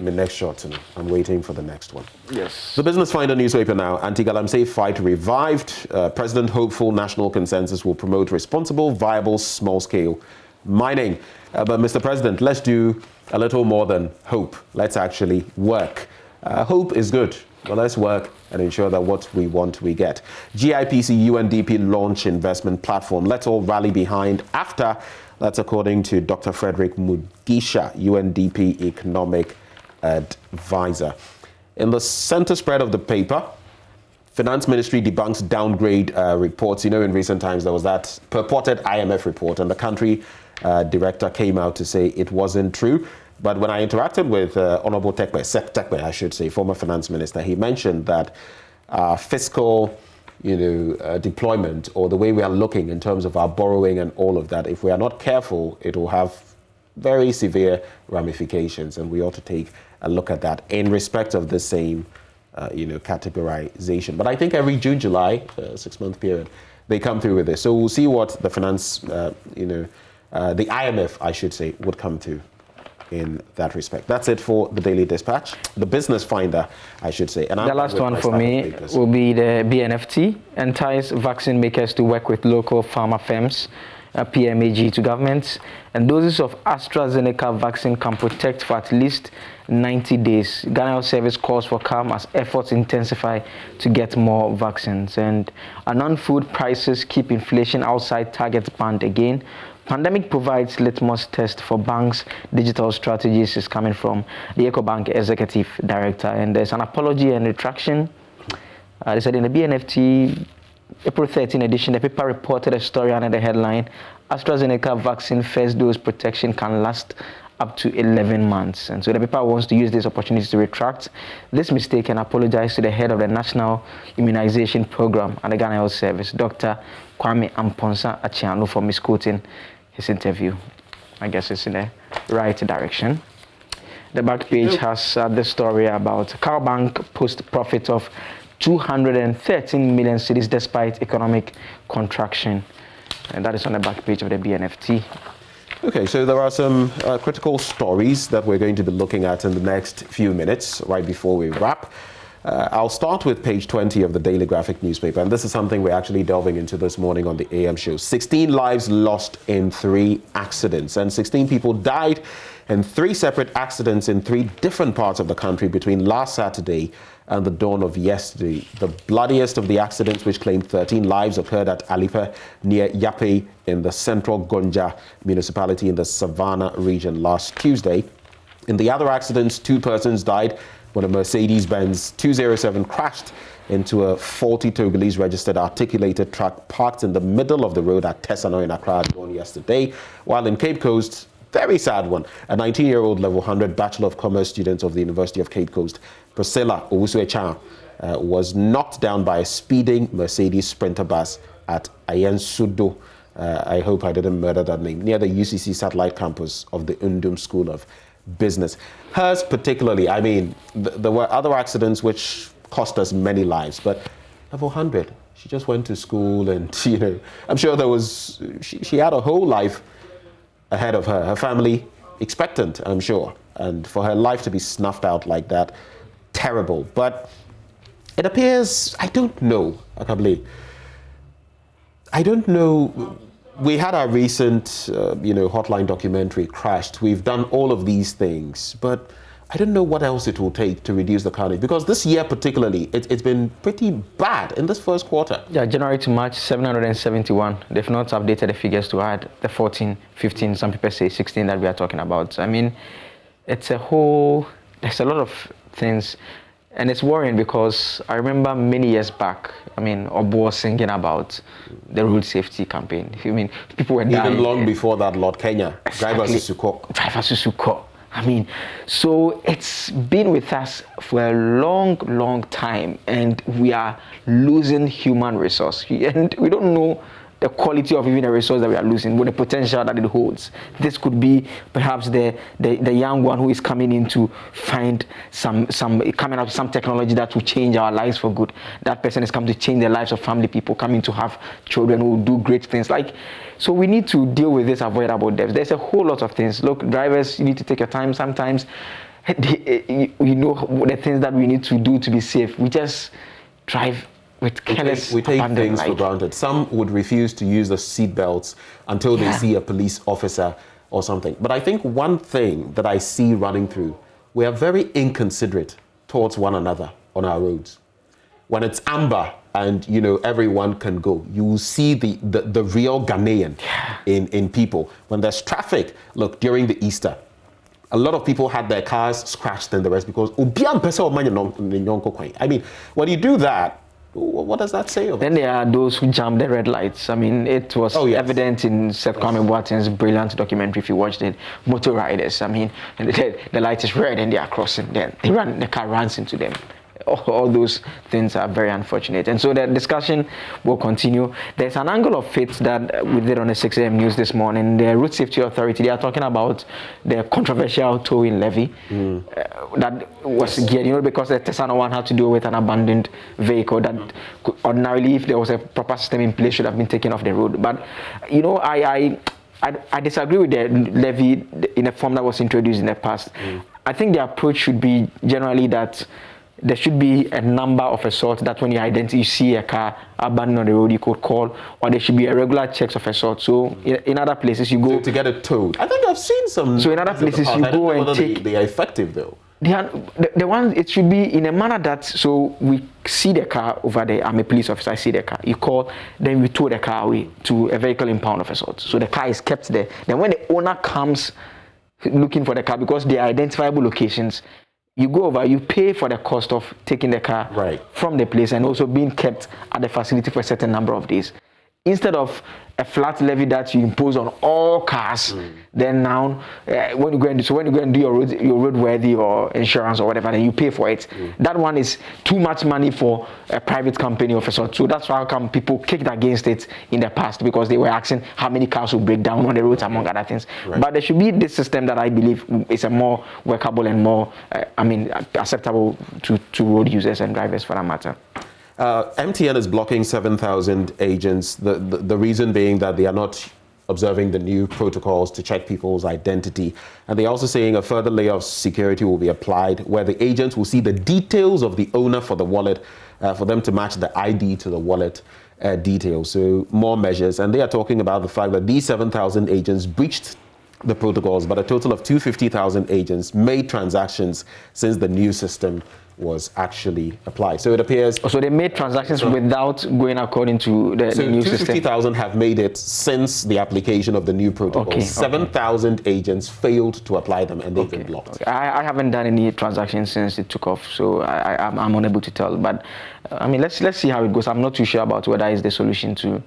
Speaker 2: my next shot, and I'm waiting for the next one.
Speaker 17: Yes.
Speaker 2: The Business Finder newspaper now, anti-Galamsey fight revived. President hopeful national consensus will promote responsible, viable, small-scale mining. But Mr. President, let's do a little more than hope. Let's actually work. Hope is good, but let's work and ensure that what we want, we get. GIPC UNDP launch investment platform. Let's all rally behind after. That's according to Dr. Frederick Mugisha, UNDP economic advisor. In the center spread of the paper, Finance Ministry debunks downgrade reports. You know, in recent times, there was that purported IMF report, and the country director came out to say it wasn't true. But when I interacted with Honorable Tekpe, I should say, former finance minister, he mentioned that fiscal deployment or the way we are looking in terms of our borrowing and all of that, if we are not careful, it will have very severe ramifications, and we ought to take a look at that in respect of the same, categorization. But I think every June, July, 6-month period, they come through with this. So we'll see what the finance, the IMF, I should say, would come to in that respect. That's it for the Daily Dispatch. The Business Finder, I should say. And
Speaker 17: the last one for me will be the BNFT, entice vaccine makers to work with local pharma firms, PMAG to governments, and doses of AstraZeneca vaccine can protect for at least 90 days. Ghana Health Service calls for calm as efforts intensify to get more vaccines. And non-food prices keep inflation outside target band again. Pandemic provides litmus test for banks' digital strategies is coming from the EcoBank Executive Director. And there's an apology and retraction. They said in the BNFT April 13 edition, the paper reported a story under the headline, AstraZeneca vaccine first dose protection can last up to 11 months. And so the paper wants to use this opportunity to retract this mistake and apologize to the head of the National Immunization Program at the Ghana Health Service, Dr. Kwame Amponsa Achia, for misquoting his interview. I guess it's in the right direction. The back page has this story about Cowbank post profit of 213 million cedis despite economic contraction. And that is on the back page of the BNFT.
Speaker 2: Okay, so there are some critical stories that we're going to be looking at in the next few minutes, right before we wrap. I'll start with page 20 of the Daily Graphic newspaper, and this is something we're actually delving into this morning on the AM show. 16 lives lost in 3 accidents, and 16 people died in 3 separate accidents in 3 different parts of the country between last Saturday and the dawn of yesterday. The bloodiest of the accidents, which claimed 13 lives, occurred at Alipe near Yape in the central Gonja municipality in the Savannah region last Tuesday. In the other accidents, 2 persons died when a Mercedes-Benz 207 crashed into a faulty Togolese registered articulated truck parked in the middle of the road at Tesano in Accra dawn yesterday, while in Cape Coast, very sad one, a 19-year-old level 100 Bachelor of Commerce student of the University of Cape Coast, Priscilla Owusu-Echan, was knocked down by a speeding Mercedes Sprinter bus at Ayensudo, I hope I didn't murder that name, near the UCC satellite campus of the Undum School of Business. Hers particularly, I mean, there were other accidents which cost us many lives, but level 100, she just went to school and, I'm sure there was, she had a whole life ahead of her family expectant, I'm sure, and for her life to be snuffed out like that, terrible. But it appears, I don't know, Akabli, I don't know. We had our recent, Hotline documentary crashed. We've done all of these things, but I don't know what else it will take to reduce the carnage, because this year particularly, it's been pretty bad in this first quarter.
Speaker 17: Yeah, January to March, 771. They've not updated the figures to add the 14, 15, some people say 16 that we are talking about. I mean, it's a whole, there's a lot of things, and it's worrying because I remember many years back, Obo was singing about the road safety campaign. People were dying.
Speaker 2: Even long before that, Lord Kenya,
Speaker 17: exactly. Driver Susuko. So it's been with us for a long, long time, and we are losing human resource. And we don't know the quality of even the resource that we are losing, with the potential that it holds. This could be perhaps the young one who is coming in to find coming up with some technology that will change our lives for good. That person is coming to change the lives of family people, coming to have children who will do great things. So we need to deal with this avoidable deaths. There's a whole lot of things. Look, drivers, you need to take your time sometimes. We know the things that we need to do to be safe. We just drive with careless
Speaker 2: we take things for granted. Some would refuse to use the seat belts until they see a police officer or something. But I think one thing that I see running through, we are very inconsiderate towards one another on our roads. When it's amber and everyone can go, you will see the real Ghanaian in people. When there's traffic, look, during the Easter, a lot of people had their cars scratched and the rest because when you do that, what does that say of
Speaker 17: Then there are those who jam the red lights. It was evident in Seth Kwame Boateng's brilliant documentary, if you watched it, Motor Riders. And the light is red and they are crossing, then the car runs into them. all those things are very unfortunate. And so the discussion will continue. There's an angle of it that we did on the 6 a.m. news this morning. The Road Safety Authority, they are talking about the controversial towing levy that was geared, because the Tesano one had to do with an abandoned vehicle that could, ordinarily, if there was a proper system in place, should have been taken off the road. But, I disagree with the levy in a form that was introduced in the past. I think the approach should be generally that there should be a number of a sort that when you see a car abandoned on the road, you could call, or there should be a regular checks of a sort. So in other places you go
Speaker 2: to get it towed. I think I've seen some.
Speaker 17: So in other places you go and take.
Speaker 2: They are effective though.
Speaker 17: The one, it should be in a manner that, so we see the car over there, I'm a police officer, I see the car, you call, then we tow the car away to a vehicle impound of a sort. So the car is kept there. Then when the owner comes looking for the car, because they are identifiable locations, you go over, you pay for the cost of taking the car from the place and also being kept at the facility for a certain number of days. Instead of a flat levy that you impose on all cars, then now when you go and do your roadworthy or insurance or whatever, then you pay for it. That one is too much money for a private company of a sort. So that's why come people kicked against it in the past, because they were asking how many cars will break down on the roads, among other things. But there should be this system that I believe is a more workable and more, acceptable to road users and drivers for that matter.
Speaker 2: MTN is blocking 7,000 agents, the reason being that they are not observing the new protocols to check people's identity. And they're also saying a further layer of security will be applied, where the agents will see the details of the owner for the wallet, for them to match the ID to the wallet details. So more measures. And they are talking about the fact that these 7,000 agents breached the protocols, but a total of 250,000 agents made transactions since the new system was actually applied. So it appears...
Speaker 17: So they made transactions without going according to the new system?
Speaker 2: So 250,000 have made it since the application of the new protocol. 7,000 agents failed to apply them and they've been blocked.
Speaker 17: I haven't done any transactions since it took off, so I'm unable to tell. But let's see how it goes. I'm not too sure about whether it's the solution to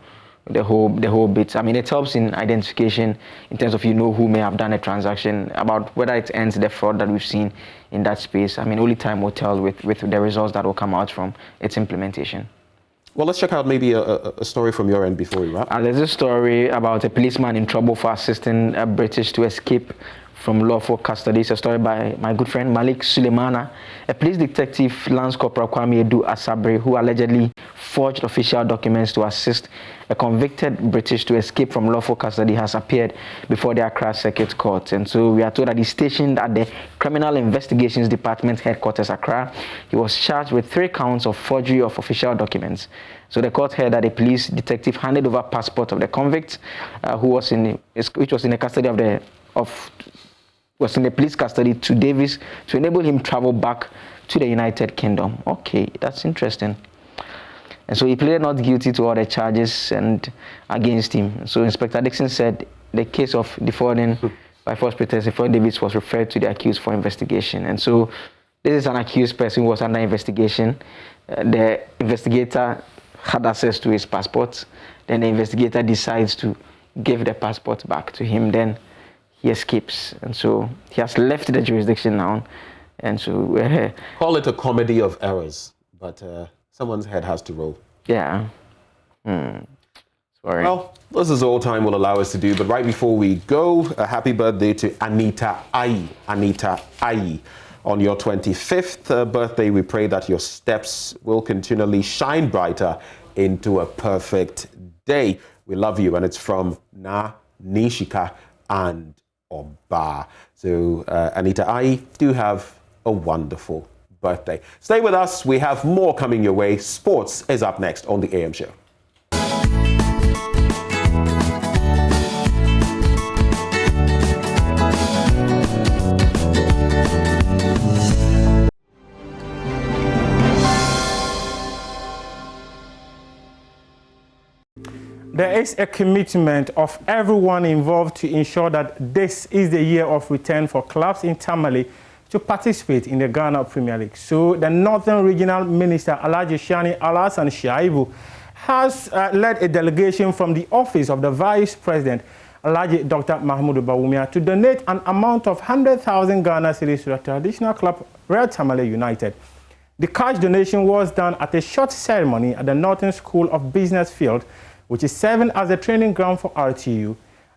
Speaker 17: the whole bit. It helps in identification in terms of who may have done a transaction. About whether it ends the fraud that we've seen in that space, only time will tell with the results that will come out from its implementation.
Speaker 2: Well, let's check out maybe a story from your end before we wrap.
Speaker 17: There's a story about a policeman in trouble for assisting a British to escape from lawful custody. It's a story by my good friend Malik Suleimana. A police detective, Lance Corporal Kwame Edu Asabre, who allegedly forged official documents to assist a convicted British to escape from lawful custody, has appeared before the Accra Circuit Court. And so we are told that he's stationed at the Criminal Investigations Department headquarters, Accra. He was charged with 3 counts of forgery of official documents. So the court heard that a police detective handed over passport of the convict, which was in the custody was in the police custody to Davis to enable him travel back to the United Kingdom. Okay, that's interesting. And so he pleaded not guilty to all the charges and against him. So Inspector Dixon said the case of defrauding by false pretense before Davis was referred to the accused for investigation. And so this is an accused person who was under investigation. The investigator had access to his passport. Then the investigator decides to give the passport back to him. Then he escapes, and so he has left the jurisdiction now, and so
Speaker 2: call it a comedy of errors, but someone's head has to roll.
Speaker 17: Yeah. Sorry.
Speaker 2: Well, this is all time will allow us to do, but right before we go, a happy birthday to Anita Ayi. Anita Ayi. On your 25th birthday, we pray that your steps will continually shine brighter into a perfect day. We love you, and it's from Na Nishika and Oba. So Anita Ayi, do have a wonderful birthday. Stay with us. We have more coming your way. Sports is up next on the AM Show.
Speaker 18: There is a commitment of everyone involved to ensure that this is the year of return for clubs in Tamale to participate in the Ghana Premier League. So the Northern Regional Minister, Alhaji Shani Alasan Shaibu, has led a delegation from the office of the Vice President, Alhaji Dr. Mahmoud Bawumia, to donate an amount of 100,000 Ghana cedis to the traditional club Real Tamale United. The cash donation was done at a short ceremony at the Northern School of Business Field, which is serving as a training ground for RTU.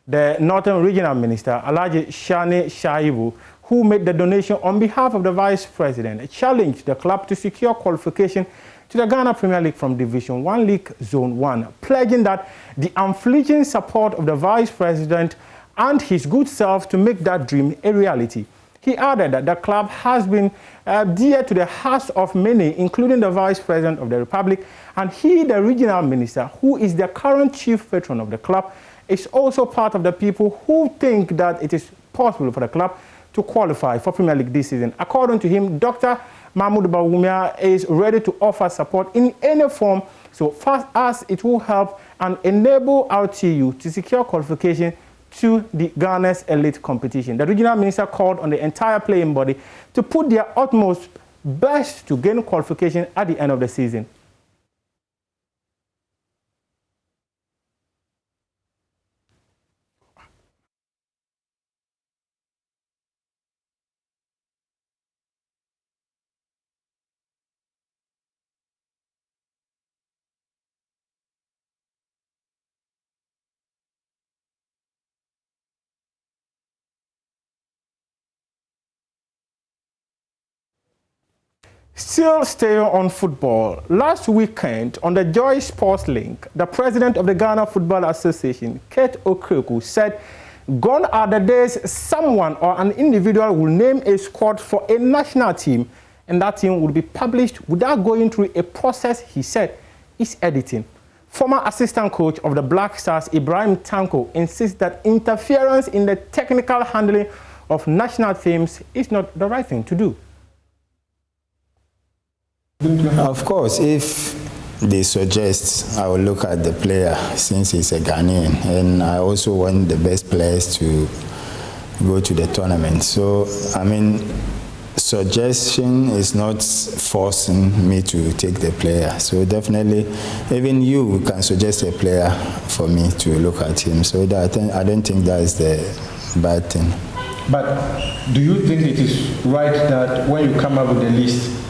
Speaker 18: The Northern Regional Minister, Alhaji Shani Shaibu, who made the donation on behalf of the Vice President, challenged the club to secure qualification to the Ghana Premier League from Division 1 League Zone 1, pledging that the unflinching support of the Vice President and his good self to make that dream a reality. He added that the club has been dear to the hearts of many, including the Vice President of the Republic, and he, the Regional Minister, who is the current chief patron of the club, is also part of the people who think that it is possible for the club to qualify for Premier League this season. According to him, Dr. Mahmoud Bawumia is ready to offer support in any form, so fast as it will help and enable RTU to secure qualification to the Ghana's elite competition. The regional minister called on the entire playing body to put their utmost best to gain qualification at the end of the season. Still staying on football, last weekend on the Joy Sports Link, the president of the Ghana Football Association, Kate Okreku, said, "Gone are the days someone or an individual will name a squad for a national team, and that team will be published without going through a process," he said, is editing. Former assistant coach of the Black Stars, Ibrahim Tanko, insists that interference in the technical handling of national teams is not the right thing to do.
Speaker 19: Of course, if they suggest, I will look at the player since he's a Ghanaian, and I also want the best players to go to the tournament. So, I mean, suggestion is not forcing me to take the player. So definitely, even you can suggest a player for me to look at him. So that I don't think that is the bad thing.
Speaker 20: But do you think it is right that when you come up with a list,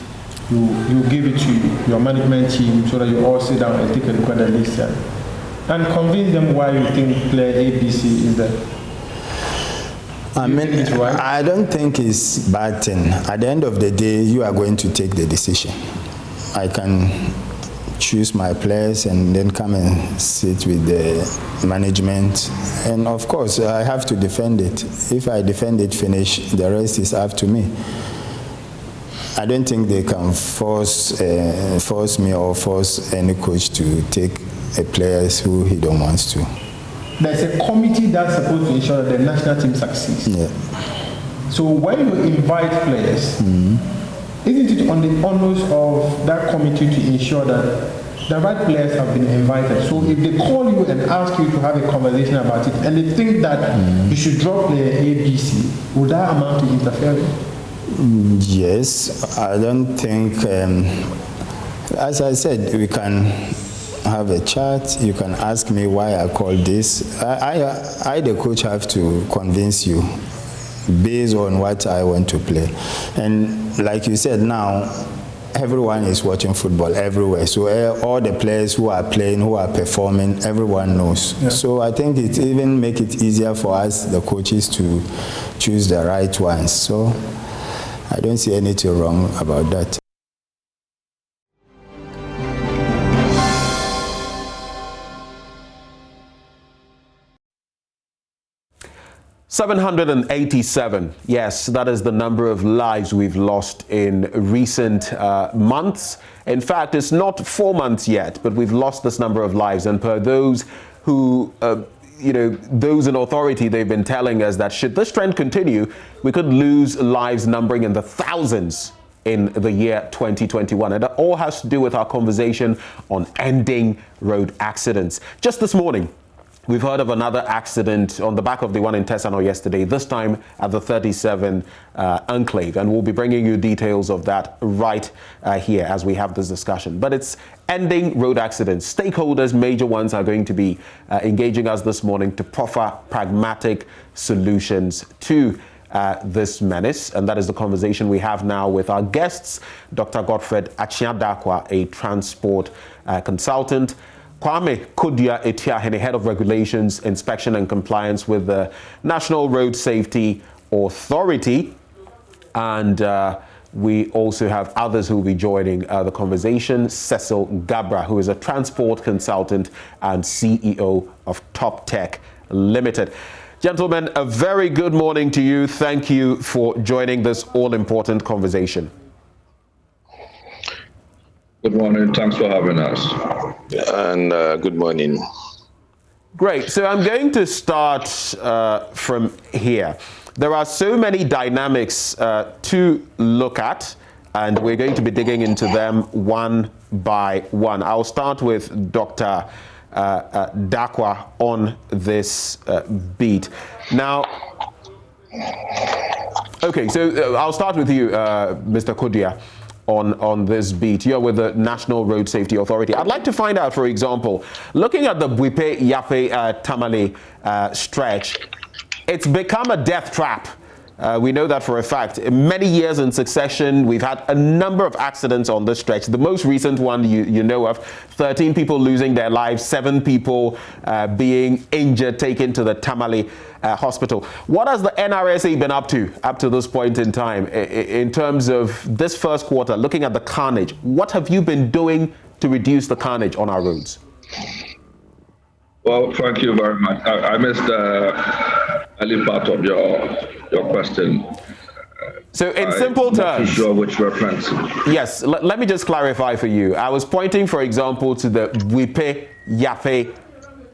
Speaker 20: you give it to your management team so that you all sit down and take a look at the list and convince them why you think player ABC is there?
Speaker 19: I mean, I don't think it's a bad thing. At the end of the day, you are going to take the decision. I can choose my players and then come and sit with the management. And of course, I have to defend it. If I defend it, finish, the rest is up to me. I don't think they can force me or force any coach to take a players who he don't want to.
Speaker 20: There's a committee that's supposed to ensure that the national team succeeds.
Speaker 19: Yeah.
Speaker 20: So when you invite players, isn't it on the onus of that committee to ensure that the right players have been invited? So if they call you and ask you to have a conversation about it, and they think that you should drop player ABC, would that amount to interfering?
Speaker 19: Yes, I don't think, as I said, we can have a chat. You can ask me why I called this. I, the coach, have to convince you based on what I want to play. And like you said, now everyone is watching football everywhere. So all the players who are playing, who are performing, everyone knows. Yeah. So I think it even make it easier for us, the coaches, to choose the right ones. So I don't see anything wrong about that.
Speaker 2: $787. Yes, that is the number of lives we've lost in recent months. In fact, it's not 4 months yet, but we've lost this number of lives. And per those who those in authority, they've been telling us that should this trend continue, we could lose lives numbering in the thousands in the year 2021. And that all has to do with our conversation on ending road accidents. Just this morning, we've heard of another accident on the back of the one in Tesano yesterday, this time at the 37 Enclave. And we'll be bringing you details of that right here as we have this discussion. But it's ending road accidents. Stakeholders, major ones, are going to be engaging us this morning to proffer pragmatic solutions to this menace. And that is the conversation we have now with our guests, Dr. Godfred Achia, a transport consultant, Kwame Kodia-Etia, head of regulations, inspection and compliance with the National Road Safety Authority. And we also have others who will be joining the conversation. Cecil Gabra, who is a transport consultant and CEO of Top Tech Limited. Gentlemen, a very good morning to you. Thank you for joining this all-important conversation.
Speaker 21: Good morning. Thanks for having us. And good morning.
Speaker 2: Great. So I'm going to start from here. There are so many dynamics to look at, and we're going to be digging into them one by one. I'll start with Dr. Dakwa on this beat. Now, okay, so I'll start with you, Mr. Kodia, on this beat. You're with the National Road Safety Authority. I'd like to find out, for example, looking at the Buipe-Yafe Tamale stretch, it's become a death trap. We know that for a fact. Many years in succession, we've had a number of accidents on this stretch. The most recent one you know of, 13 people losing their lives, 7 people being injured, taken to the Tamale hospital. What has the NRSA been up to this point in time in terms of this first quarter, looking at the carnage? What have you been doing to reduce the carnage on our roads?
Speaker 21: Well, thank you very much. I missed early part of your question.
Speaker 2: So in simple terms,
Speaker 21: I'm not sure which reference.
Speaker 2: Yes, let me just clarify for you. I was pointing, for example, to the Buipe-Yafe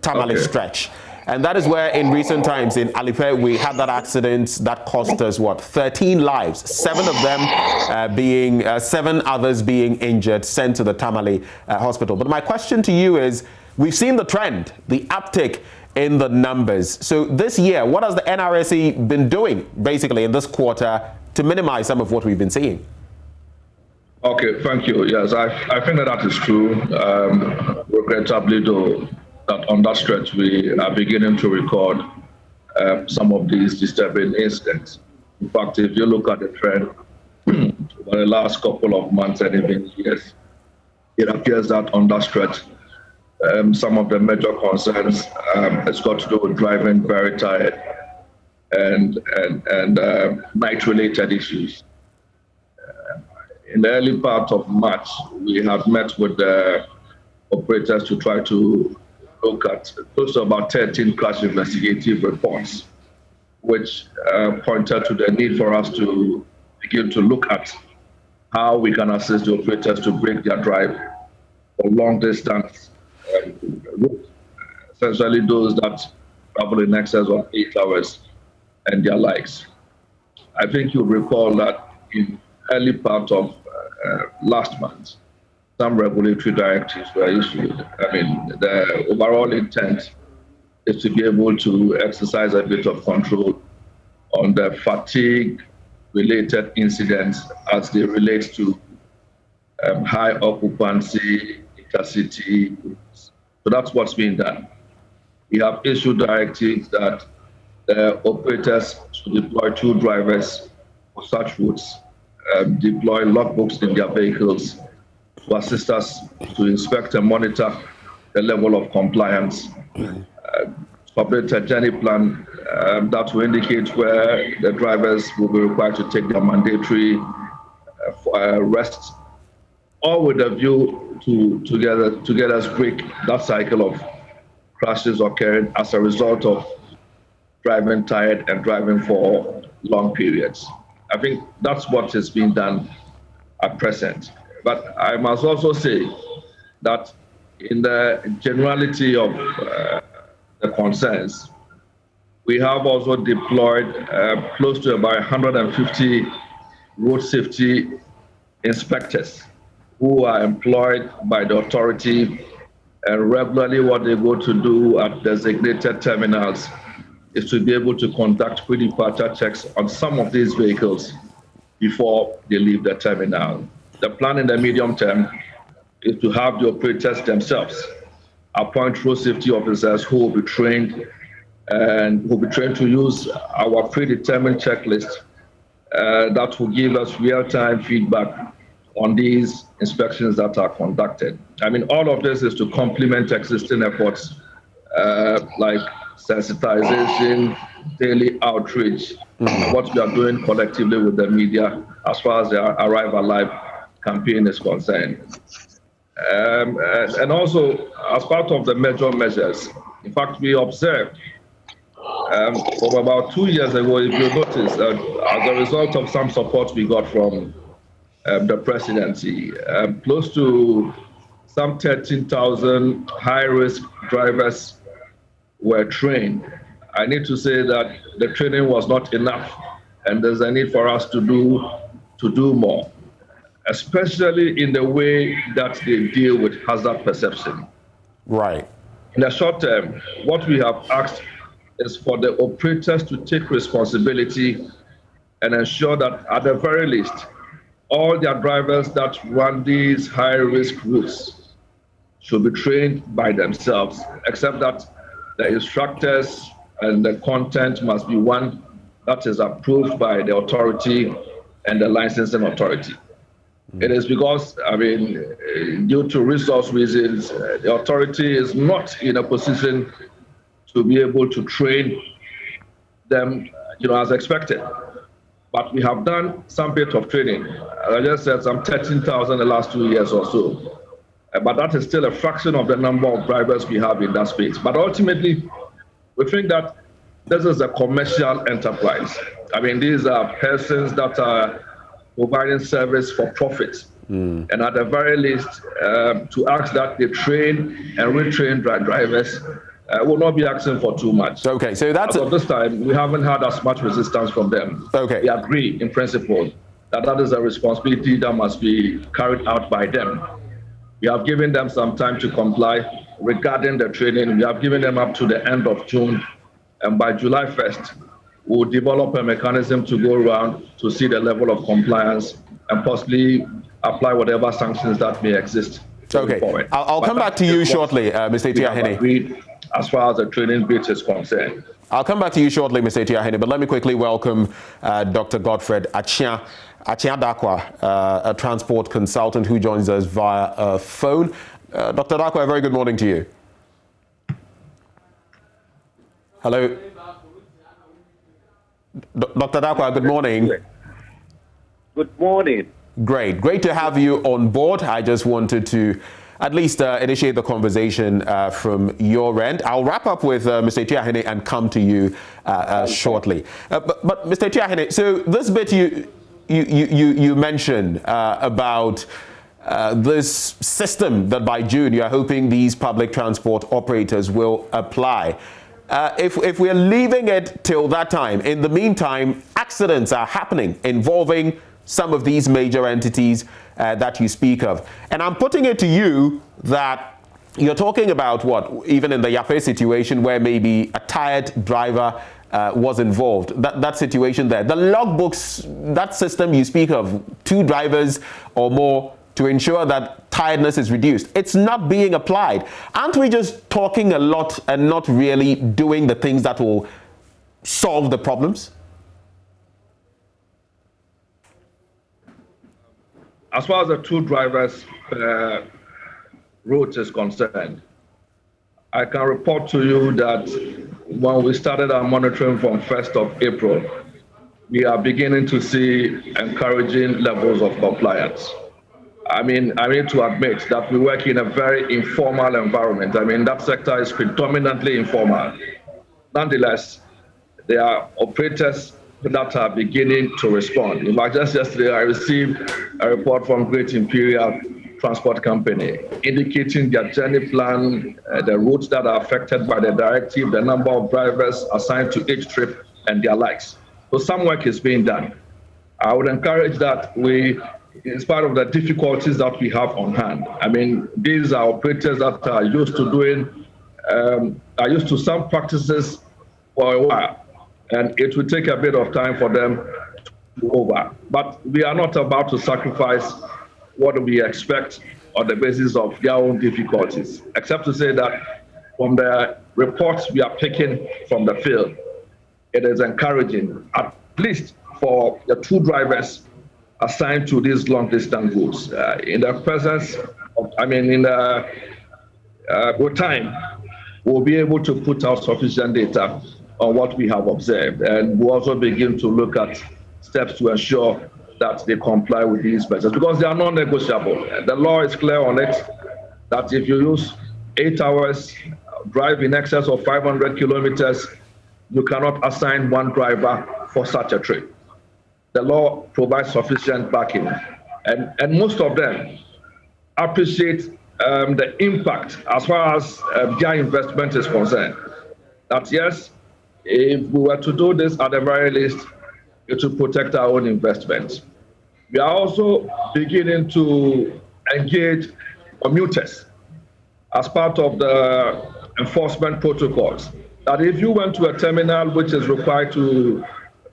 Speaker 2: Tamale stretch. And that is where in recent times in Alipe, we had that accident that cost us, 13 lives, 7 of them 7 others being injured, sent to the Tamale hospital. But my question to you is, we've seen the trend, the uptick in the numbers. So this year, what has the NRSE been doing basically in this quarter to minimize some of what we've been seeing?
Speaker 21: Okay, thank you. Yes, I think that is true. Regrettably, though, that on that stretch, we are beginning to record some of these disturbing incidents. In fact, if you look at the trend over the last couple of months and even years, it appears that on that stretch, some of the major concerns has got to do with driving very tired and night-related issues. In the early part of March, we have met with the operators to try to look at close to about 13 crash investigative reports, which pointed to the need for us to begin to look at how we can assist the operators to break their drive for long distance routes, essentially those that travel in excess of 8 hours and their likes. I think you'll recall that in early part of last month, some regulatory directives were issued. I mean, the overall intent is to be able to exercise a bit of control on the fatigue-related incidents as they relate to high occupancy, intercity. So that's what's being done. We have issued directives that the operators should deploy 2 drivers for such routes, deploy logbooks in their vehicles to assist us to inspect and monitor the level of compliance, submit a journey plan that will indicate where the drivers will be required to take their mandatory rest, all with a view to get us break that cycle of crashes occurring as a result of driving tired and driving for long periods. I think that's what is being done at present. But I must also say that in the generality of the concerns, we have also deployed close to about 150 road safety inspectors who are employed by the authority, and regularly what they go to do at designated terminals is to be able to conduct pre-departure checks on some of these vehicles before they leave the terminal. The plan in the medium term is to have the operators themselves appoint road safety officers who will be trained and will be trained to use our predetermined checklist that will give us real-time feedback on these inspections that are conducted. I mean, all of this is to complement existing efforts like sensitization, daily outreach, what we are doing collectively with the media as far as the Arrive Alive campaign is concerned. And also, as part of the major measures, in fact, we observed from about 2 years ago, if you notice, as a result of some support we got from the presidency, close to some 13,000 high-risk drivers were trained. I need to say that the training was not enough, and there's a need for us to do more, especially in the way that they deal with hazard perception.
Speaker 2: Right.
Speaker 21: In the short term, what we have asked is for the operators to take responsibility and ensure that at the very least, all their drivers that run these high-risk routes should be trained by themselves, except that the instructors and the content must be one that is approved by the authority and the licensing authority. It is because, I mean, due to resource reasons, the authority is not in a position to be able to train them, as expected. But we have done some bit of training. As I just said, some 13,000 the last 2 years or so. But that is still a fraction of the number of drivers we have in that space. But ultimately, we think that this is a commercial enterprise. I mean, these are persons that are providing service for profit. And at the very least, to ask that they train and retrain drivers will not be asking for too much.
Speaker 2: Okay, so that's...
Speaker 21: As of this time, we haven't had as much resistance from them.
Speaker 2: Okay.
Speaker 21: We agree in principle that that is a responsibility that must be carried out by them. We have given them some time to comply regarding the training. We have given them up to the end of June. And by July 1st, we'll develop a mechanism to go around to see the level of compliance and possibly apply whatever sanctions that may exist.
Speaker 2: Okay, I'll come back to you shortly, Mr. Tiahene.
Speaker 21: As far as the training bit is concerned.
Speaker 2: I'll come back to you shortly, Mr. Tiahene, but let me quickly welcome Dr. Godfred Achia Dakwa, a transport consultant who joins us via phone. Dr. Dakwa, a very good morning to you. Hello. Dr. Dakwa, good morning.
Speaker 1: Good morning.
Speaker 2: Great to have you on board. I just wanted to at least initiate the conversation from your end. I'll wrap up with Mr. Tiahene and come to you shortly. But Mr. Tiahene, so this bit you mentioned about this system that by June you are hoping these public transport operators will apply. If we're leaving it till that time, in the meantime, accidents are happening involving some of these major entities that you speak of. And I'm putting it to you that you're talking about what, even in the Yafe situation where maybe a tired driver was involved, that situation there. The logbooks, that system you speak of, 2 drivers or more to ensure that tiredness is reduced. It's not being applied. Aren't we just talking a lot and not really doing the things that will solve the problems?
Speaker 21: As far as the 2 drivers route is concerned, I can report to you that when we started our monitoring from 1st of April, we are beginning to see encouraging levels of compliance. I mean to admit that we work in a very informal environment. I mean, that sector is predominantly informal. Nonetheless, there are operators that are beginning to respond. In fact, just yesterday, I received a report from Great Imperial Transport Company indicating their journey plan, the routes that are affected by the directive, the number of drivers assigned to each trip, and their likes. So some work is being done. I would encourage that in spite of the difficulties that we have on hand. I mean, these are operators that are used to some practices for a while. And it will take a bit of time for them to go over. But we are not about to sacrifice what we expect on the basis of their own difficulties, except to say that from the reports we are picking from the field, it is encouraging, at least for the 2 drivers assigned to these long-distance routes. In the presence of, with time, we'll be able to put out sufficient data on what we have observed, and we'll also begin to look at steps to ensure that they comply with these measures, because they are non-negotiable. The law is clear on it, that if you use 8 hours, drive in excess of 500 kilometers, you cannot assign 1 driver for such a trip. The law provides sufficient backing, and most of them appreciate the impact as far as their investment is concerned. That yes, if we were to do this, at the very least, it will protect our own investments. We are also beginning to engage commuters as part of the enforcement protocols. That if you went to a terminal which is required to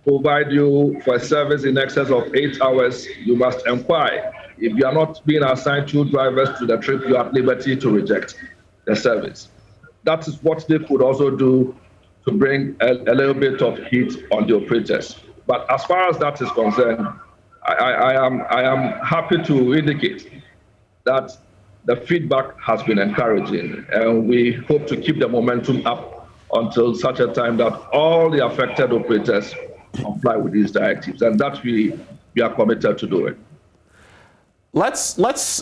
Speaker 21: provide you for a service in excess of 8 hours, you must inquire. If you are not being assigned 2 drivers to the trip, you are at liberty to reject the service. That is what they could also do to bring a little bit of heat on the operators. But as far as that is concerned, I am happy to indicate that the feedback has been encouraging, and we hope to keep the momentum up until such a time that all the affected operators comply with these directives, and that we are committed to do it.
Speaker 2: Let's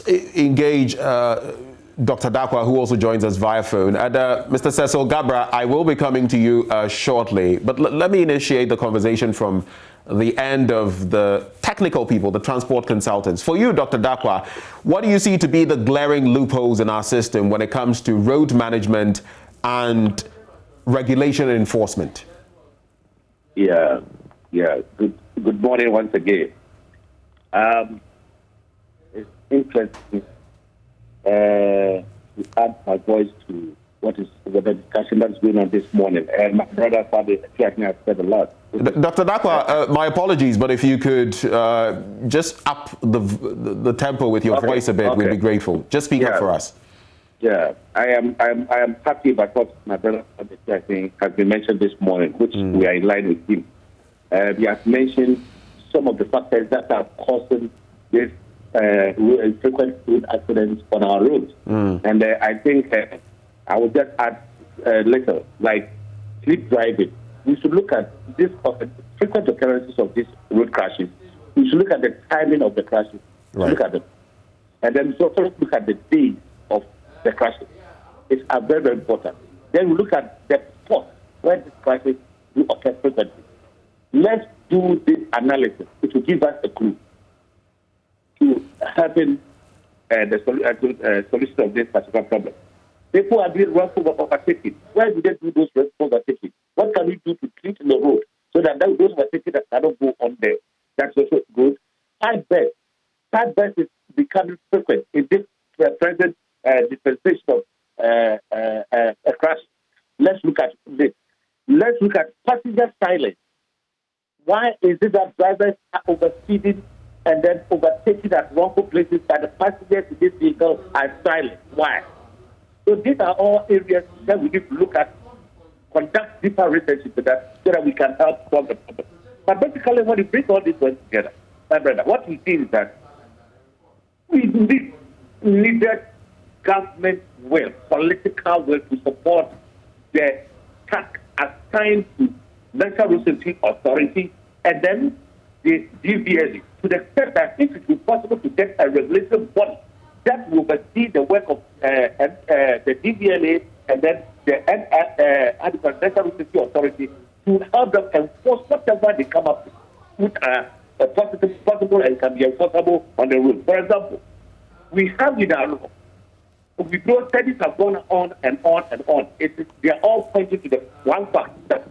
Speaker 2: engage Dr. Dakwa, who also joins us via phone. And Mr. Cecil Gabra, I will be coming to you shortly, but let me initiate the conversation from the end of the technical people, the transport consultants. For you, Dr. Dakwa, what do you see to be the glaring loopholes in our system when it comes to road management and regulation and enforcement?
Speaker 1: Yeah. Good morning once again. It's interesting to add my voice to the discussion that's going on this morning. And my brother Godfred Achia has said a lot.
Speaker 2: Dr. Dakwa, my apologies, but if you could just up the tempo with your voice a bit, we'd be grateful. Just speak up for us.
Speaker 1: Yeah, I am happy about what my brother Godfred has been mentioned this morning, which we are in line with him. He has mentioned some of the factors that are causing this frequent road accidents on our roads. And I think I will just add later, like sleep driving. We should look at this frequent occurrences of these road crashes. We should look at the timing of the crashes. Look at them. And then also look at the day of the crashes. It's very, very important. Then we look at the spot where these crashes do occur frequently. Let's do this analysis. It will give us a clue to having the solution of this particular problem. People are doing wrongful overtaking. Why do they do those wrongful overtaking? What can we do to treat the road so that those overtaking that cannot go on there? That's also good. Side best is becoming frequent in this present dispensation of a crash. Let's look at this. Let's look at passenger silence. Why is it that drivers are overspeeding and then overtaking at wrongful places, but the passengers in this vehicle are silent? Why? So these are all areas that we need to look at, conduct deeper research into that, so that we can help solve the problem. But basically, when you bring all these ones together, my brother, what we see is that we needed government will, political will to support the task assigned to National Road Safety Authority and then the DVLA, to the extent that if it is possible to get a regulatory body that will oversee the work of the DVLA and then the National Road Safety Authority to help them enforce whatever they come up with possible and can be enforceable on the road. For example, we have in our law, we know studies have gone on and on and on. They are all pointing to the one fact that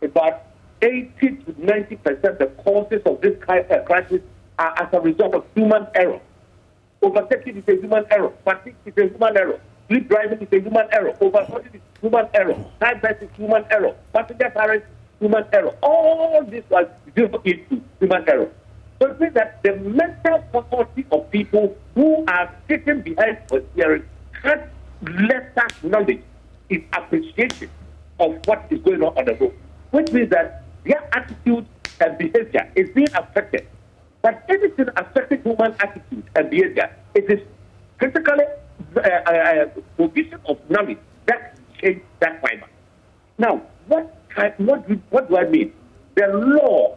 Speaker 1: about 80 to 90% the causes of this crisis are as a result of human error. Overtaking is a human error. Fatigue is a human error. Sleep driving is a human error. Overloading is human error. Time best is human error. Passenger parents is human error. All this was due into human error. So it means that the mental faculty of people who are sitting behind the steering have lesser knowledge in appreciation of what is going on the road, which means that their attitude and behavior is being affected. But anything affecting human attitude and behavior, it is critically provision of knowledge that change that fiber. Now, what do I mean? The law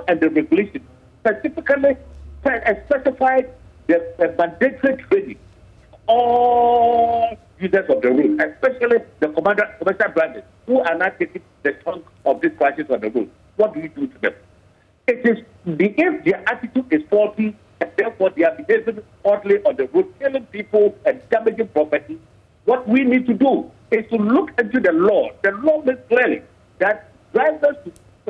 Speaker 1: and the regulation specifically specified the mandatory training all users of the road, especially the commercial drivers who are not taking the chunk of this crisis on the road. What do we do to them? It is if their attitude is faulty, and therefore they are behaving oddly on the road, killing people and damaging property. What we need to do is to look into the law. The law makes clearly that drivers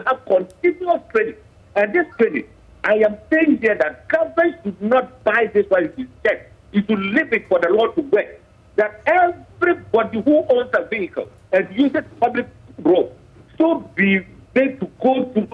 Speaker 1: have continuous training. And this training, I am saying here that government should not buy this while it is checked. It should leave it for the law to work. That everybody who owns a vehicle and uses public road should be made to go to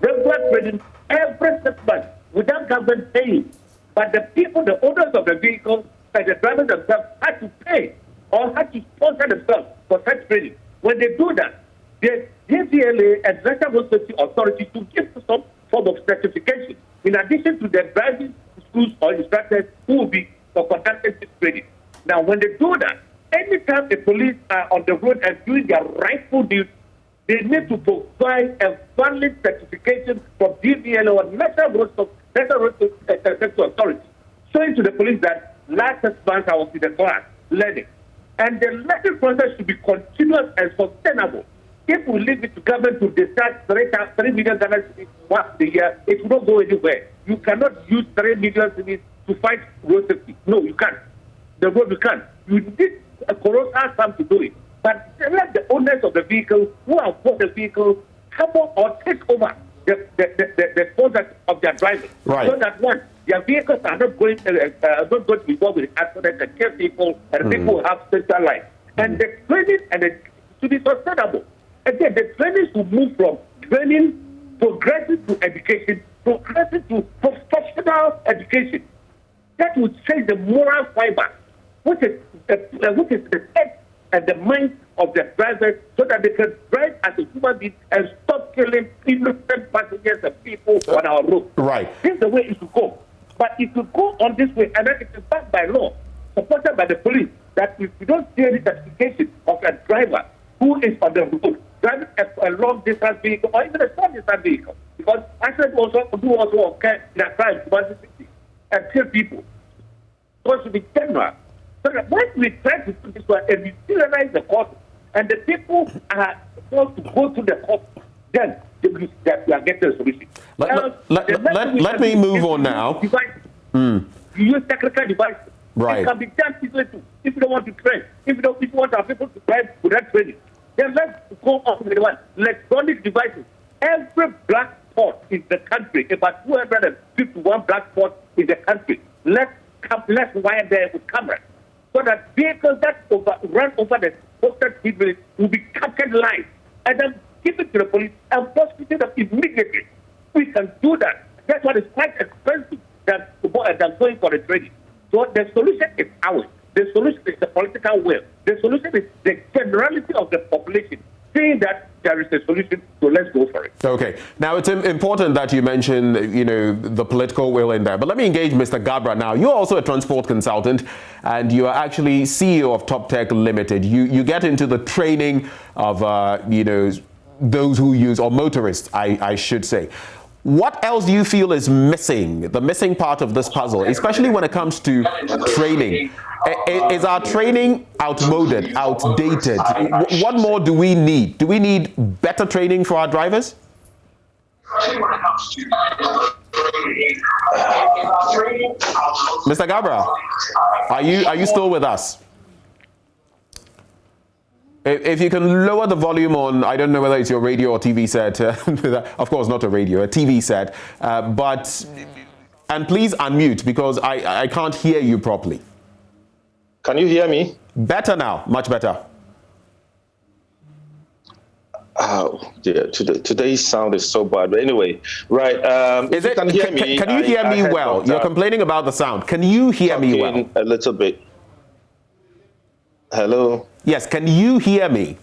Speaker 1: regular training every 6 months without government paying. But the people, the owners of the vehicle, and the drivers themselves had to pay or had to sponsor themselves for such training. When they do that, the DVLA and National Road Safety Authority to give some form of certification in addition to the driving schools or instructors who will be conducting this training. Now, when they do that, anytime the police are on the road and doing their rightful duty, they need to provide a valid certification from DVLA or National Road Safety Authority, showing to the police that last 6 months I was in the class learning. And the learning process should be continuous and sustainable. If we leave it to government to discharge 3 million Ghana cedis once a year, it will not go anywhere. You cannot use 3 million cedis to fight road safety. No, you can't. The road you can't. You need a colossal sum to do it. But let the owners of the vehicle who have bought the vehicle come on or take over the sponsor of their drivers.
Speaker 2: Right.
Speaker 1: So that one, their vehicles are not going to be involved with accidents and kill people, and people have special life. And the training to be sustainable. Again, the training should move from training progressive to education, progressive to professional education. That would change the moral fiber, which is the head and the mind of the drivers, so that they can drive as a human being and stop killing innocent passengers and people on our road.
Speaker 2: Right.
Speaker 1: This is the way it should go. But it should go on this way, and then it is backed by law, supported by the police, that if you don't see any certification of a driver who is on the road, driving a long-distance vehicle or even a short-distance vehicle, because accidents also occur in a crime and kill people. So it should be general. So that when we try to do this one and we villainize the court, and the people are supposed to go to the court, then we are getting a solution.
Speaker 2: Let me move on now.
Speaker 1: You use technical devices.
Speaker 2: Right.
Speaker 1: It can be done easily too. If you don't want to train, if you want our people to drive without training, then let's go on with the one. Electronic devices. Every black spot in the country, about 251 black spots in the country, let's wire there with cameras, so that vehicles that run over the posted speed limit will be captured live and then give it to the police and prosecute them immediately. We can do that. That's what is quite expensive than going for the training. So the solution is ours. The solution is the political will. The solution is the generality of the population saying that there is a solution, so let's go for it.
Speaker 2: Okay. Now, it's important that you mention, the political will in there. But let me engage Mr. Gabra now. You're also a transport consultant, and you are actually CEO of Top Tech Limited. You get into the training of, those who use, or motorists, I should say. What else do you feel is missing, the missing part of this puzzle, especially when it comes to training? Is our training outmoded, outdated? What more do we need? Do we need better training for our drivers? Mr. Gabra, are you still with us? If you can lower the volume on, I don't know whether it's your radio or TV set, of course not a radio, a TV set, and please unmute because I can't hear you properly.
Speaker 4: Can you hear me?
Speaker 2: Better now, much better.
Speaker 4: Oh dear, today's sound is so bad. But anyway, right,
Speaker 2: can you hear me well? You're complaining about the sound. Can you hear me well?
Speaker 4: A little bit. Hello?
Speaker 2: Yes, can you hear me?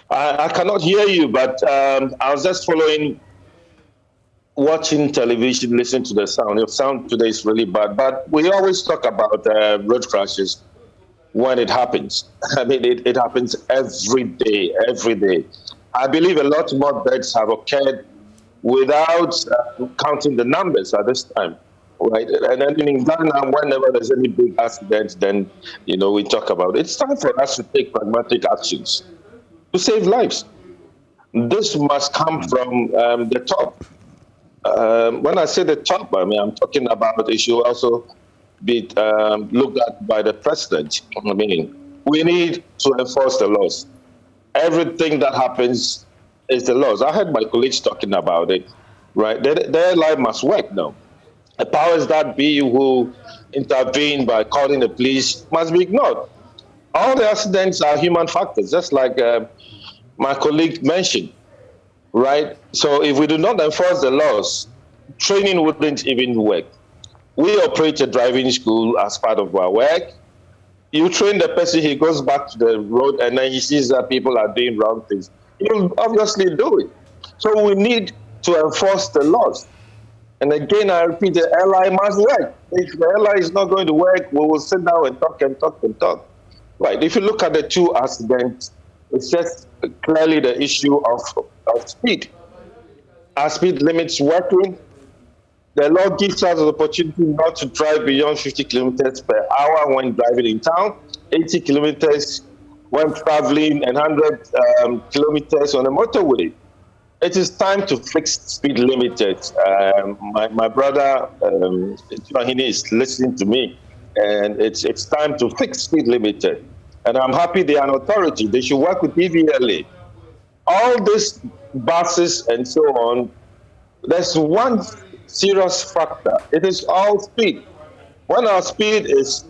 Speaker 4: I cannot hear you, but I was just watching television, listening to the sound. Your sound today is really bad, but we always talk about road crashes when it happens. I mean, it happens every day. I believe a lot more deaths have occurred without counting the numbers at this time, right? And then in Ghana, whenever there's any big accident, then, we talk about it. It's time for us to take pragmatic actions to save lives. This must come from the top. When I say the top, I mean, I'm talking about it should also be looked at by the president. I mean, we need to enforce the laws. Everything that happens is the laws. I heard my colleagues talking about it, right? Their life must work now. The powers that be who intervene by calling the police must be ignored. All the accidents are human factors, just like my colleague mentioned, right? So if we do not enforce the laws, training wouldn't even work. We operate a driving school as part of our work. You train the person, he goes back to the road, and then he sees that people are doing wrong things. He'll obviously do it. So we need to enforce the laws. And again, I repeat, the LI must work. If the LI is not going to work, we will sit down and talk and talk and talk. Right, if you look at the two accidents, it's just clearly the issue of speed. Are speed limits working? The law gives us the opportunity not to drive beyond 50 kilometers per hour when driving in town, 80 kilometers when traveling, and 100 kilometers on a motorway. It is time to fix speed limits. My brother Johini is listening to me, and it's time to fix speed limits. And I'm happy they are an authority. They should work with DVLA. All these buses and so on, there's one serious factor. It is all speed. When our speed is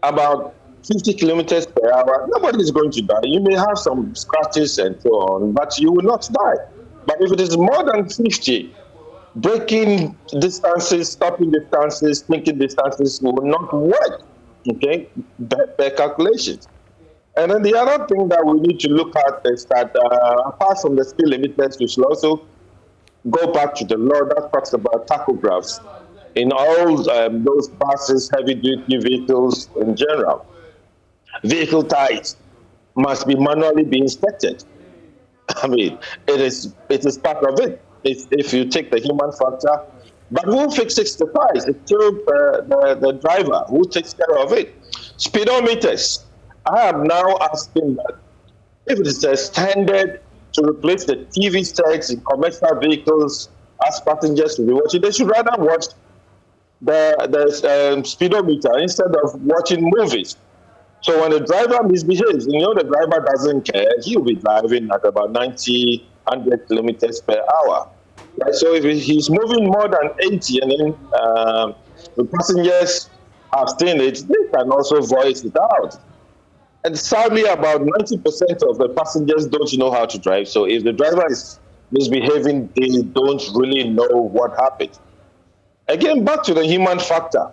Speaker 4: about 50 kilometers per hour, nobody is going to die. You may have some scratches and so on, but you will not die. But if it is more than 50, breaking distances, stopping distances, making distances will not work, okay, by calculations. And then the other thing that we need to look at is that apart from the speed limiters, we should also go back to the law that talks about tachographs in all those buses, heavy-duty vehicles in general. Vehicle tires must be manually be inspected. I mean, it is part of it. If you take the human factor, but who fixes the tires? It's still the driver who takes care of it. Speedometers. I am now asking that if it is a standard to replace the TV sets in commercial vehicles as passengers will be watching, they should rather watch the speedometer instead of watching movies. So when the driver misbehaves, the driver doesn't care, he'll be driving at about 90, 100 kilometers per hour. Right? So if he's moving more than 80 and then the passengers have seen it, they can also voice it out. And sadly, about 90% of the passengers don't know how to drive. So if the driver is misbehaving, they don't really know what happened. Again, back to the human factor.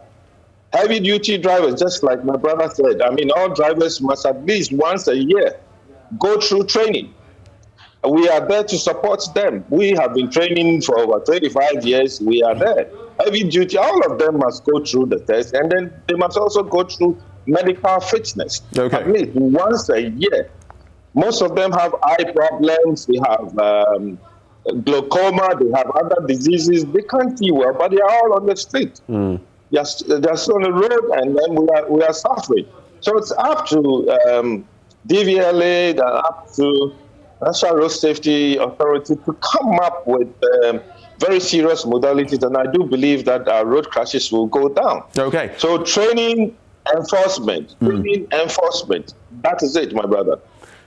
Speaker 4: Heavy-duty drivers, just like my brother said, I mean, all drivers must at least once a year go through training. We are there to support them. We have been training for over 25 years. We are there. Heavy-duty, all of them must go through the test, and then they must also go through medical fitness. Okay. At least once a year. Most of them have eye problems. They have glaucoma. They have other diseases. They can't see well, but they are all on the street. They're still on the road, and then we are suffering. So it's up to DVLA, up to National Road Safety Authority to come up with very serious modalities, and I do believe that our road crashes will go down.
Speaker 2: Okay.
Speaker 4: So training, enforcement, enforcement. That is it, my brother.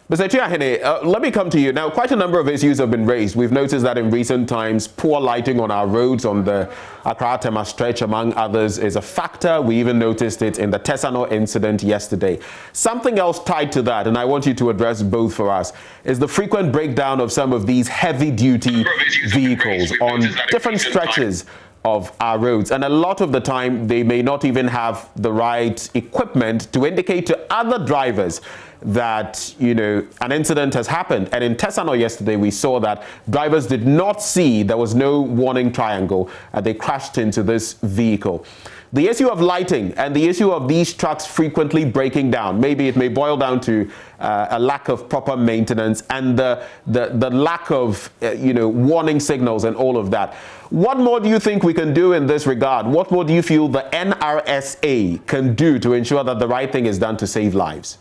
Speaker 2: Mr. Chiahene, let me come to you. Now, quite a number of issues have been raised. We've noticed that in recent times, poor lighting on our roads on the Accra-Tema stretch, among others, is a factor. We even noticed it in the Tesano incident yesterday. Something else tied to that, and I want you to address both for us, is the frequent breakdown of some of these heavy-duty vehicles on different stretches of our roads. And a lot of the time, they may not even have the right equipment to indicate to other drivers that, you know, an incident has happened. And in Tesano yesterday, we saw that drivers did not see, there was no warning triangle, and they crashed into this vehicle. The issue of lighting and the issue of these trucks frequently breaking down, maybe it may boil down to a lack of proper maintenance and the lack of, you know, warning signals and all of that. What more do you think we can do in this regard? What more do you feel the NRSA can do to ensure that the right thing is done to save lives?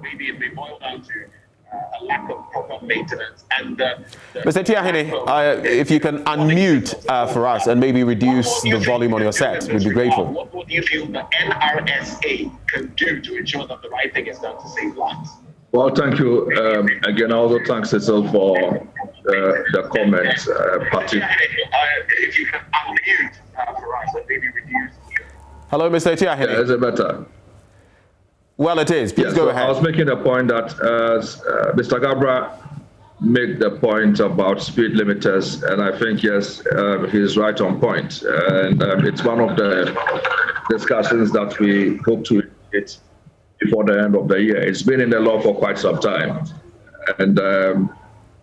Speaker 1: Maybe it may boil down to a lack of proper maintenance and
Speaker 2: Mr. Tiahene, if you can unmute for us and maybe reduce the volume on your set, we'd be grateful.
Speaker 1: What do you feel the NRSA can do to ensure that the right thing is done to save lives?
Speaker 21: Well, thank you. Again, also thanks Cecil for the comments.
Speaker 1: If you can unmute for us and maybe reduce.
Speaker 2: Hello, Mr. Tiahene.
Speaker 21: Yeah, is it better?
Speaker 2: Well, it is. Please go ahead.
Speaker 21: I was making a point that Mr. Gabra made the point about speed limiters, and I think, yes, he's right on point. And it's one of the discussions that we hope to get before the end of the year. It's been in the law for quite some time. And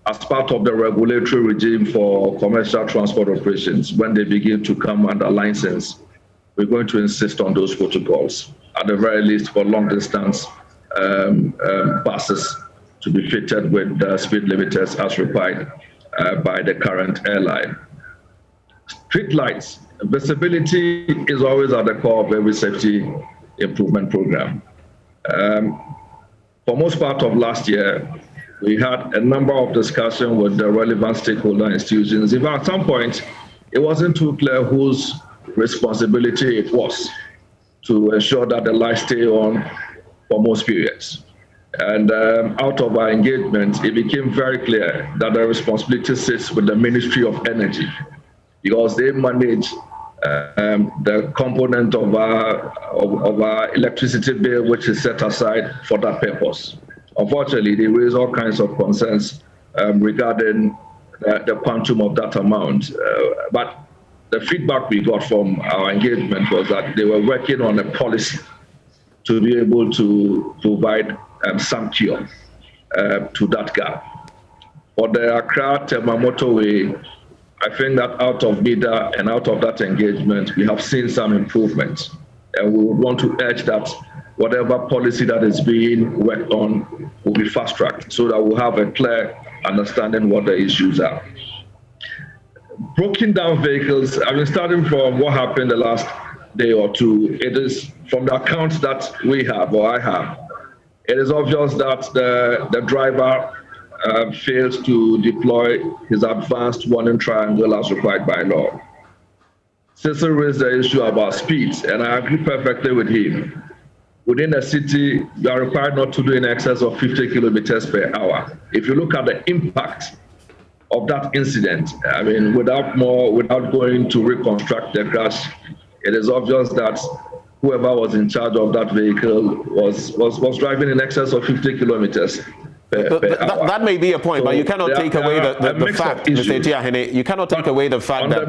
Speaker 21: as part of the regulatory regime for commercial transport operations, when they begin to come under license, we're going to insist on those protocols, at the very least for long distance buses to be fitted with speed limiters as required by the current airline. Street lights, visibility is always at the core of every safety improvement program. For most part of last year, we had a number of discussions with the relevant stakeholder institutions. In fact, at some point, it wasn't too clear whose responsibility it was to ensure that the lights stay on for most periods. And out of our engagement, it became very clear that the responsibility sits with the Ministry of Energy, because they manage the component of our electricity bill, which is set aside for that purpose. Unfortunately, they raise all kinds of concerns regarding the quantum of that amount. But the feedback we got from our engagement was that they were working on a policy to be able to provide some cure to that gap. For the Accra-Tema motorway, I think that out of NIDA and out of that engagement, we have seen some improvement. And we would want to urge that whatever policy that is being worked on will be fast-tracked so that we'll have a clear understanding what the issues are. Broken down vehicles, I mean, starting from what happened the last day or two, it is from the accounts that we have, or I have, it is obvious that the driver failed to deploy his advanced warning triangle as required by law. Cecil raised the issue about speeds, and I agree perfectly with him. Within a city, you are required not to do in excess of 50 kilometers per hour. If you look at the impact of that incident, I mean, without going to reconstruct the crash, it is obvious that whoever was in charge of that vehicle was driving in excess of 50 kilometers per hour.
Speaker 2: That may be a point, so but you cannot take away the fact, Mr. Tiahene, you cannot take away the fact that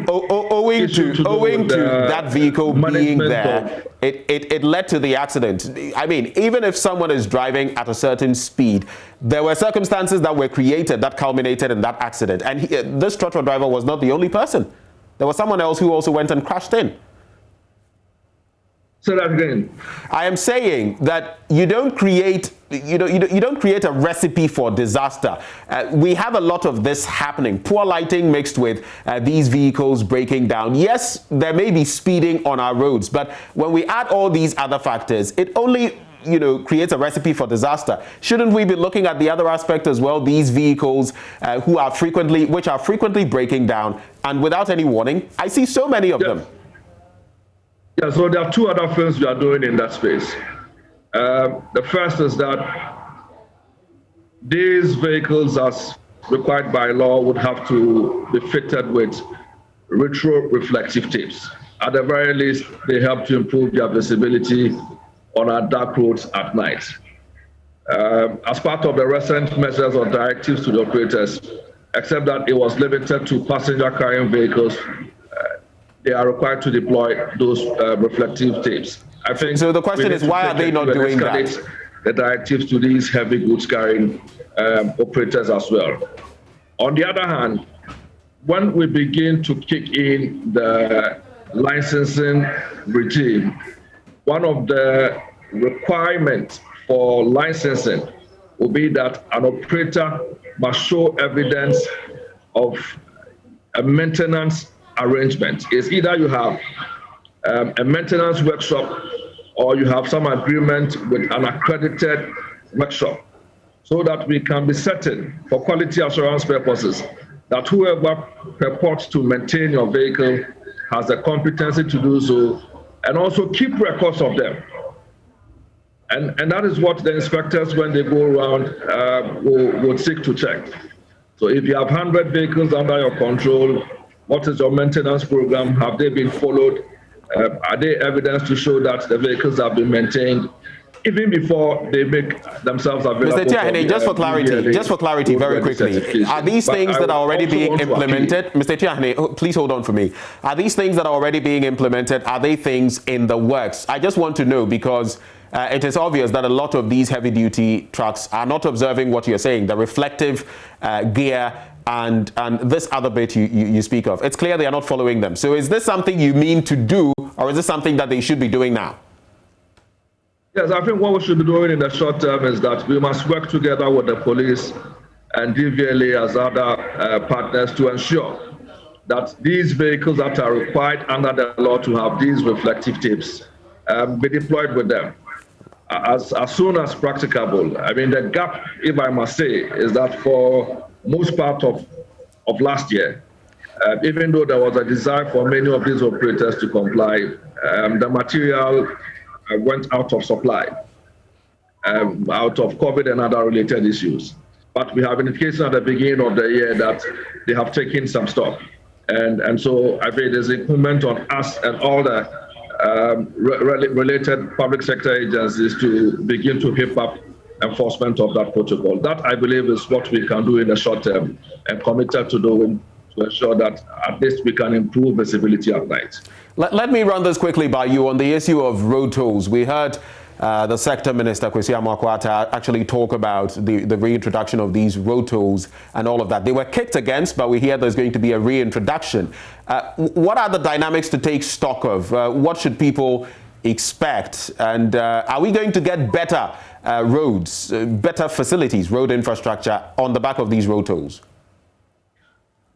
Speaker 2: owing to that vehicle being there, it led to the accident. I mean, even if someone is driving at a certain speed, there were circumstances that were created that culminated in that accident. And this trotro driver was not the only person. There was someone else who also went and crashed in.
Speaker 21: Say that again.
Speaker 2: I am saying that you don't create a recipe for disaster. We have a lot of this happening. Poor lighting mixed with these vehicles breaking down. Yes, there may be speeding on our roads, but when we add all these other factors, it only creates a recipe for disaster. Shouldn't we be looking at the other aspect as well? These vehicles which are frequently breaking down and without any warning. I see so many of them.
Speaker 21: Yeah, so there are two other things we are doing in that space. The first is that these vehicles, as required by law, would have to be fitted with retro-reflective tapes. At the very least, they help to improve their visibility on our dark roads at night. As part of the recent measures or directives to the operators, except that it was limited to passenger carrying vehicles. They are required to deploy those reflective tapes. I think.
Speaker 2: So the question is, why are they not doing that?
Speaker 21: The directives to these heavy goods carrying operators as well. On the other hand, when we begin to kick in the licensing regime, one of the requirements for licensing will be that an operator must show evidence of a maintenance arrangement. It's either you have a maintenance workshop or you have some agreement with an accredited workshop, so that we can be certain for quality assurance purposes that whoever purports to maintain your vehicle has the competency to do so, and also keep records of them. And that is what the inspectors, when they go around, will seek to check. So if you have 100 vehicles under your control, what is your maintenance program? Have they been followed? Are there evidence to show that the vehicles have been maintained even before they make themselves available?
Speaker 2: Mr. Tiahene, just for clarity, very quickly, are these things that are already being implemented? Mr. Tiahene, please hold on for me. Are these things that are already being implemented, are they things in the works? I just want to know, because it is obvious that a lot of these heavy-duty trucks are not observing what you're saying, the reflective gear and this other bit you speak of. It's clear they are not following them. So is this something you mean to do, or is this something that they should be doing now?
Speaker 21: Yes, I think what we should be doing in the short term is that we must work together with the police and DVLA as other partners to ensure that these vehicles that are required under the law to have these reflective tapes be deployed with them as soon as practicable. I mean, the gap, if I must say, is that for most part of last year, even though there was a desire for many of these operators to comply, the material went out of supply, out of COVID and other related issues. But we have indication at the beginning of the year that they have taken some stock. And so I think there's incumbent on us and all the related public sector agencies to begin to hip up enforcement of that protocol. That, I believe, is what we can do in the short term, and committed to doing to ensure that at least we can improve visibility at night.
Speaker 2: Let me run this quickly by you on the issue of road tolls. We heard the sector minister, Kwesi Amoako-Attah, actually talk about the reintroduction of these road tolls and all of that. They were kicked against, but we hear there's going to be a reintroduction. What are the dynamics to take stock of? What should people expect? And are we going to get better roads, better facilities, road infrastructure on the back of these road tolls?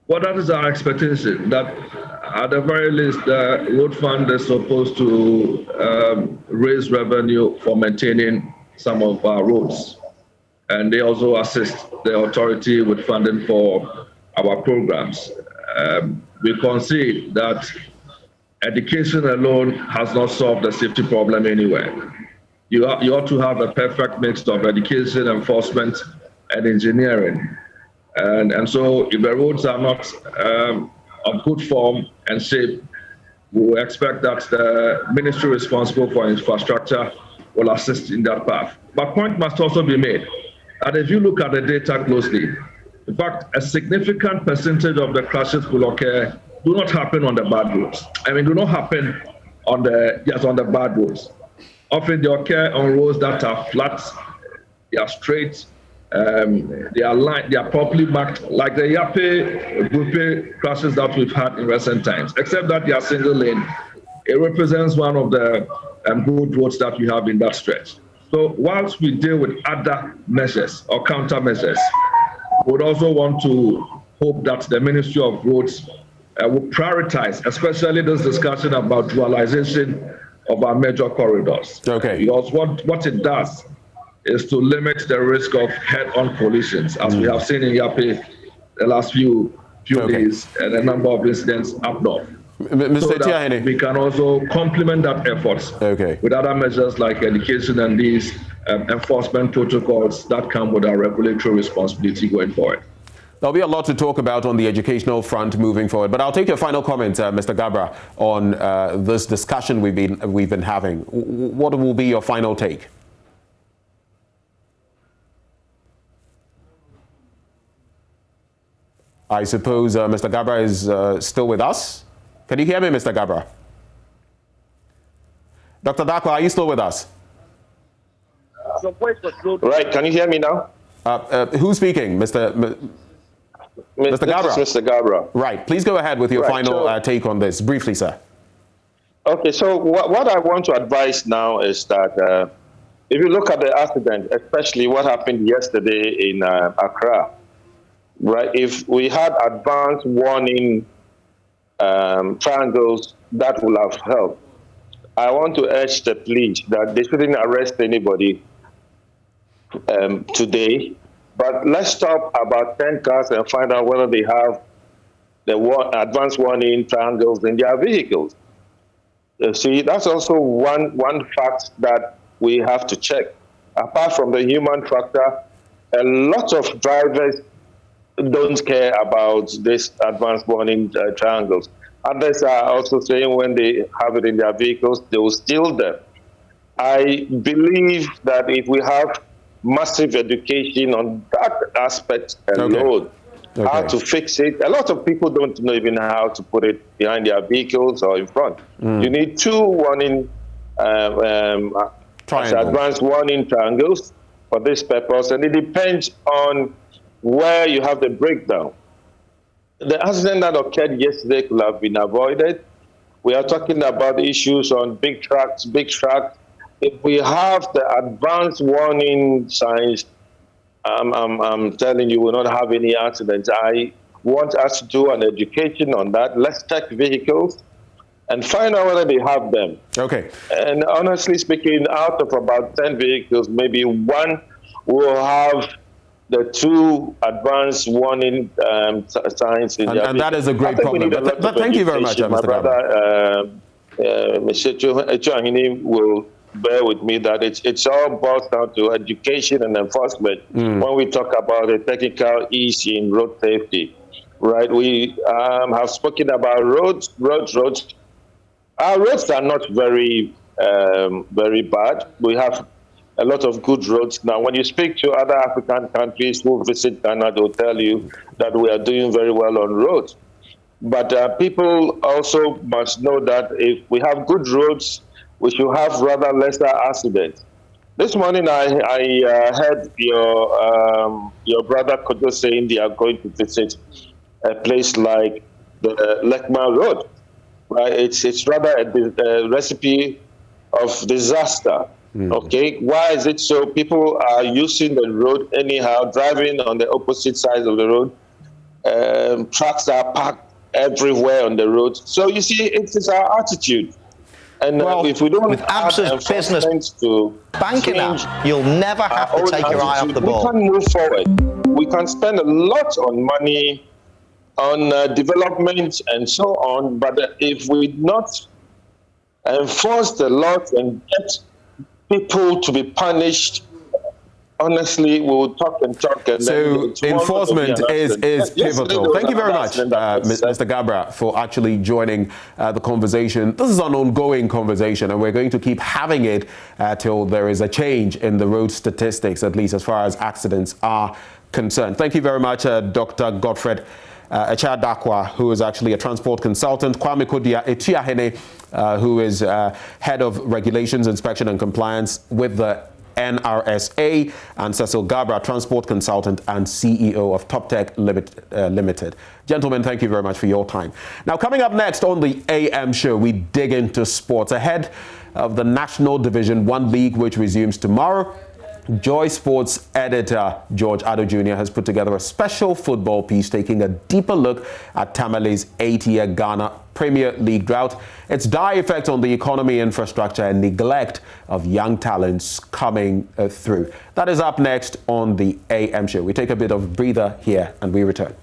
Speaker 21: Well, that is our expectation, that at the very least, the road fund is supposed to raise revenue for maintaining some of our roads. And they also assist the authority with funding for our programs. We concede that education alone has not solved the safety problem anywhere. You ought to have a perfect mix of education, enforcement, and engineering. And so if the roads are not of good form and shape, we will expect that the ministry responsible for infrastructure will assist in that path. But point must also be made that if you look at the data closely, in fact, a significant percentage of the crashes will occur do not happen on the bad roads. I mean, do not happen on the bad roads. Often they occur on roads that are flat, they are straight, they are properly marked, like the Yape, Bupe crashes that we've had in recent times, except that they are single lane. It represents one of the good roads that we have in that stretch. So whilst we deal with other measures or countermeasures, we would also want to hope that the Ministry of Roads will prioritize, especially this discussion about dualization of our major corridors.
Speaker 2: Okay.
Speaker 21: Because what it does is to limit the risk of head-on collisions, as we have seen in Yape the last few days, and a number of incidents up north.
Speaker 2: Mr. Tiahene,
Speaker 21: we can also complement that effort with other measures like education and these enforcement protocols that come with our regulatory responsibility going forward.
Speaker 2: There'll be a lot to talk about on the educational front moving forward, but I'll take your final comment, Mr. Gabra, on this discussion we've been having. What will be your final take? I suppose Mr. Gabra is still with us. Can you hear me, Mr. Gabra? Dr. Dakwa, are you still with us?
Speaker 4: Right, can you hear me now?
Speaker 2: Who's speaking, Mr. Gabra?
Speaker 4: Mr. Gabra.
Speaker 2: Right, please go ahead with your final take on this, briefly, sir.
Speaker 4: Okay, so what I want to advise now is that if you look at the accident, especially what happened yesterday in Accra, right? If we had advanced warning triangles, that would have helped. I want to urge the police that they shouldn't arrest anybody today, but let's stop about 10 cars and find out whether they have the advanced warning triangles in their vehicles. See, that's also one fact that we have to check. Apart from the human factor, a lot of drivers don't care about this advanced warning triangles. Others are also saying when they have it in their vehicles, they will steal them. I believe that if we have massive education on that aspect alone, how to fix it. A lot of people don't know even how to put it behind their vehicles or in front. You need two warning, advanced warning triangles for this purpose, and it depends on where you have the breakdown. The accident that occurred yesterday could have been avoided. We are talking about issues on big trucks. If we have the advanced warning signs, I'm telling you, we will not have any accidents. I want us to do an education on that. Let's check vehicles and find out whether they have them.
Speaker 2: Okay.
Speaker 4: And honestly speaking, out of about 10 vehicles, maybe one will have the two advanced warning signs in
Speaker 2: and that is a great problem. But thank you very much, Mr.
Speaker 4: My brother, Mr. Chohini, will bear with me that it's all boils down to education and enforcement when we talk about the technical ease in road safety. Right? We have spoken about roads. Our roads are not very bad. We have a lot of good roads. Now, when you speak to other African countries who visit Ghana, they'll tell you that we are doing very well on roads. But people also must know that if we have good roads, we should have rather lesser accidents. This morning, I heard your brother Kodo saying they are going to visit a place like the Lekma Road. Right? It's rather a recipe of disaster. Okay, why is it so? People are using the road anyhow, driving on the opposite side of the road. Trucks are parked everywhere on the road. So you see, it is our attitude. And if we don't
Speaker 5: with absent business
Speaker 4: to
Speaker 5: banking app, you'll never have to take your eye off the ball.
Speaker 4: We can move forward. We can spend a lot on money on development and so on, but if we not enforce the laws and get people to be punished, honestly, we will talk and talk. And
Speaker 2: so enforcement is pivotal. Thank you very much, Mr. Gabra, for actually joining the conversation. This is an ongoing conversation, and we're going to keep having it till there is a change in the road statistics, at least as far as accidents are concerned. Thank you very much, Dr. Godfred Achia, who is actually a transport consultant, Kwame Achia, who is head of regulations, inspection and compliance with the NRSA, and Cecil Gabra, transport consultant and CEO of Top Tech Limited. Gentlemen, thank you very much for your time. Now, coming up next on the AM show, we dig into sports. Ahead of the National Division 1 League, which resumes tomorrow, Joy Sports editor George Addo Jr. has put together a special football piece taking a deeper look at Tamale's 8-year Ghana Premier League drought, its dire effect on the economy, infrastructure, and neglect of young talents coming through. That is up next on the AM show. We take a bit of a breather here and we return.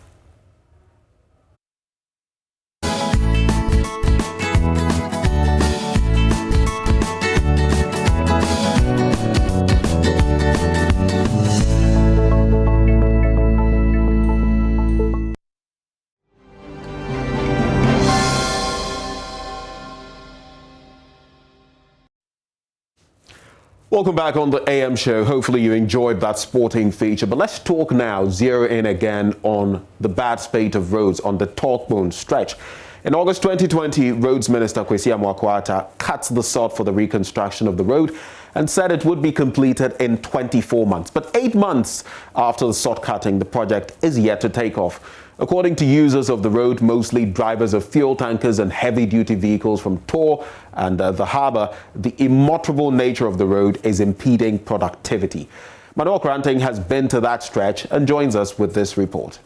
Speaker 2: Welcome back on the AM show. Hopefully you enjoyed that sporting feature. But let's talk now, zero in again on the bad state of roads on the Talkbone stretch. In August 2020, Roads Minister Kwesi Amoako-Attah cut the sod for the reconstruction of the road and said it would be completed in 24 months. But 8 months after the sod cutting, the project is yet to take off. According to users of the road, mostly drivers of fuel tankers and heavy-duty vehicles from Tor and the harbour, the immoderable nature of the road is impeding productivity. Manuel Kranting has been to that stretch and joins us with this report.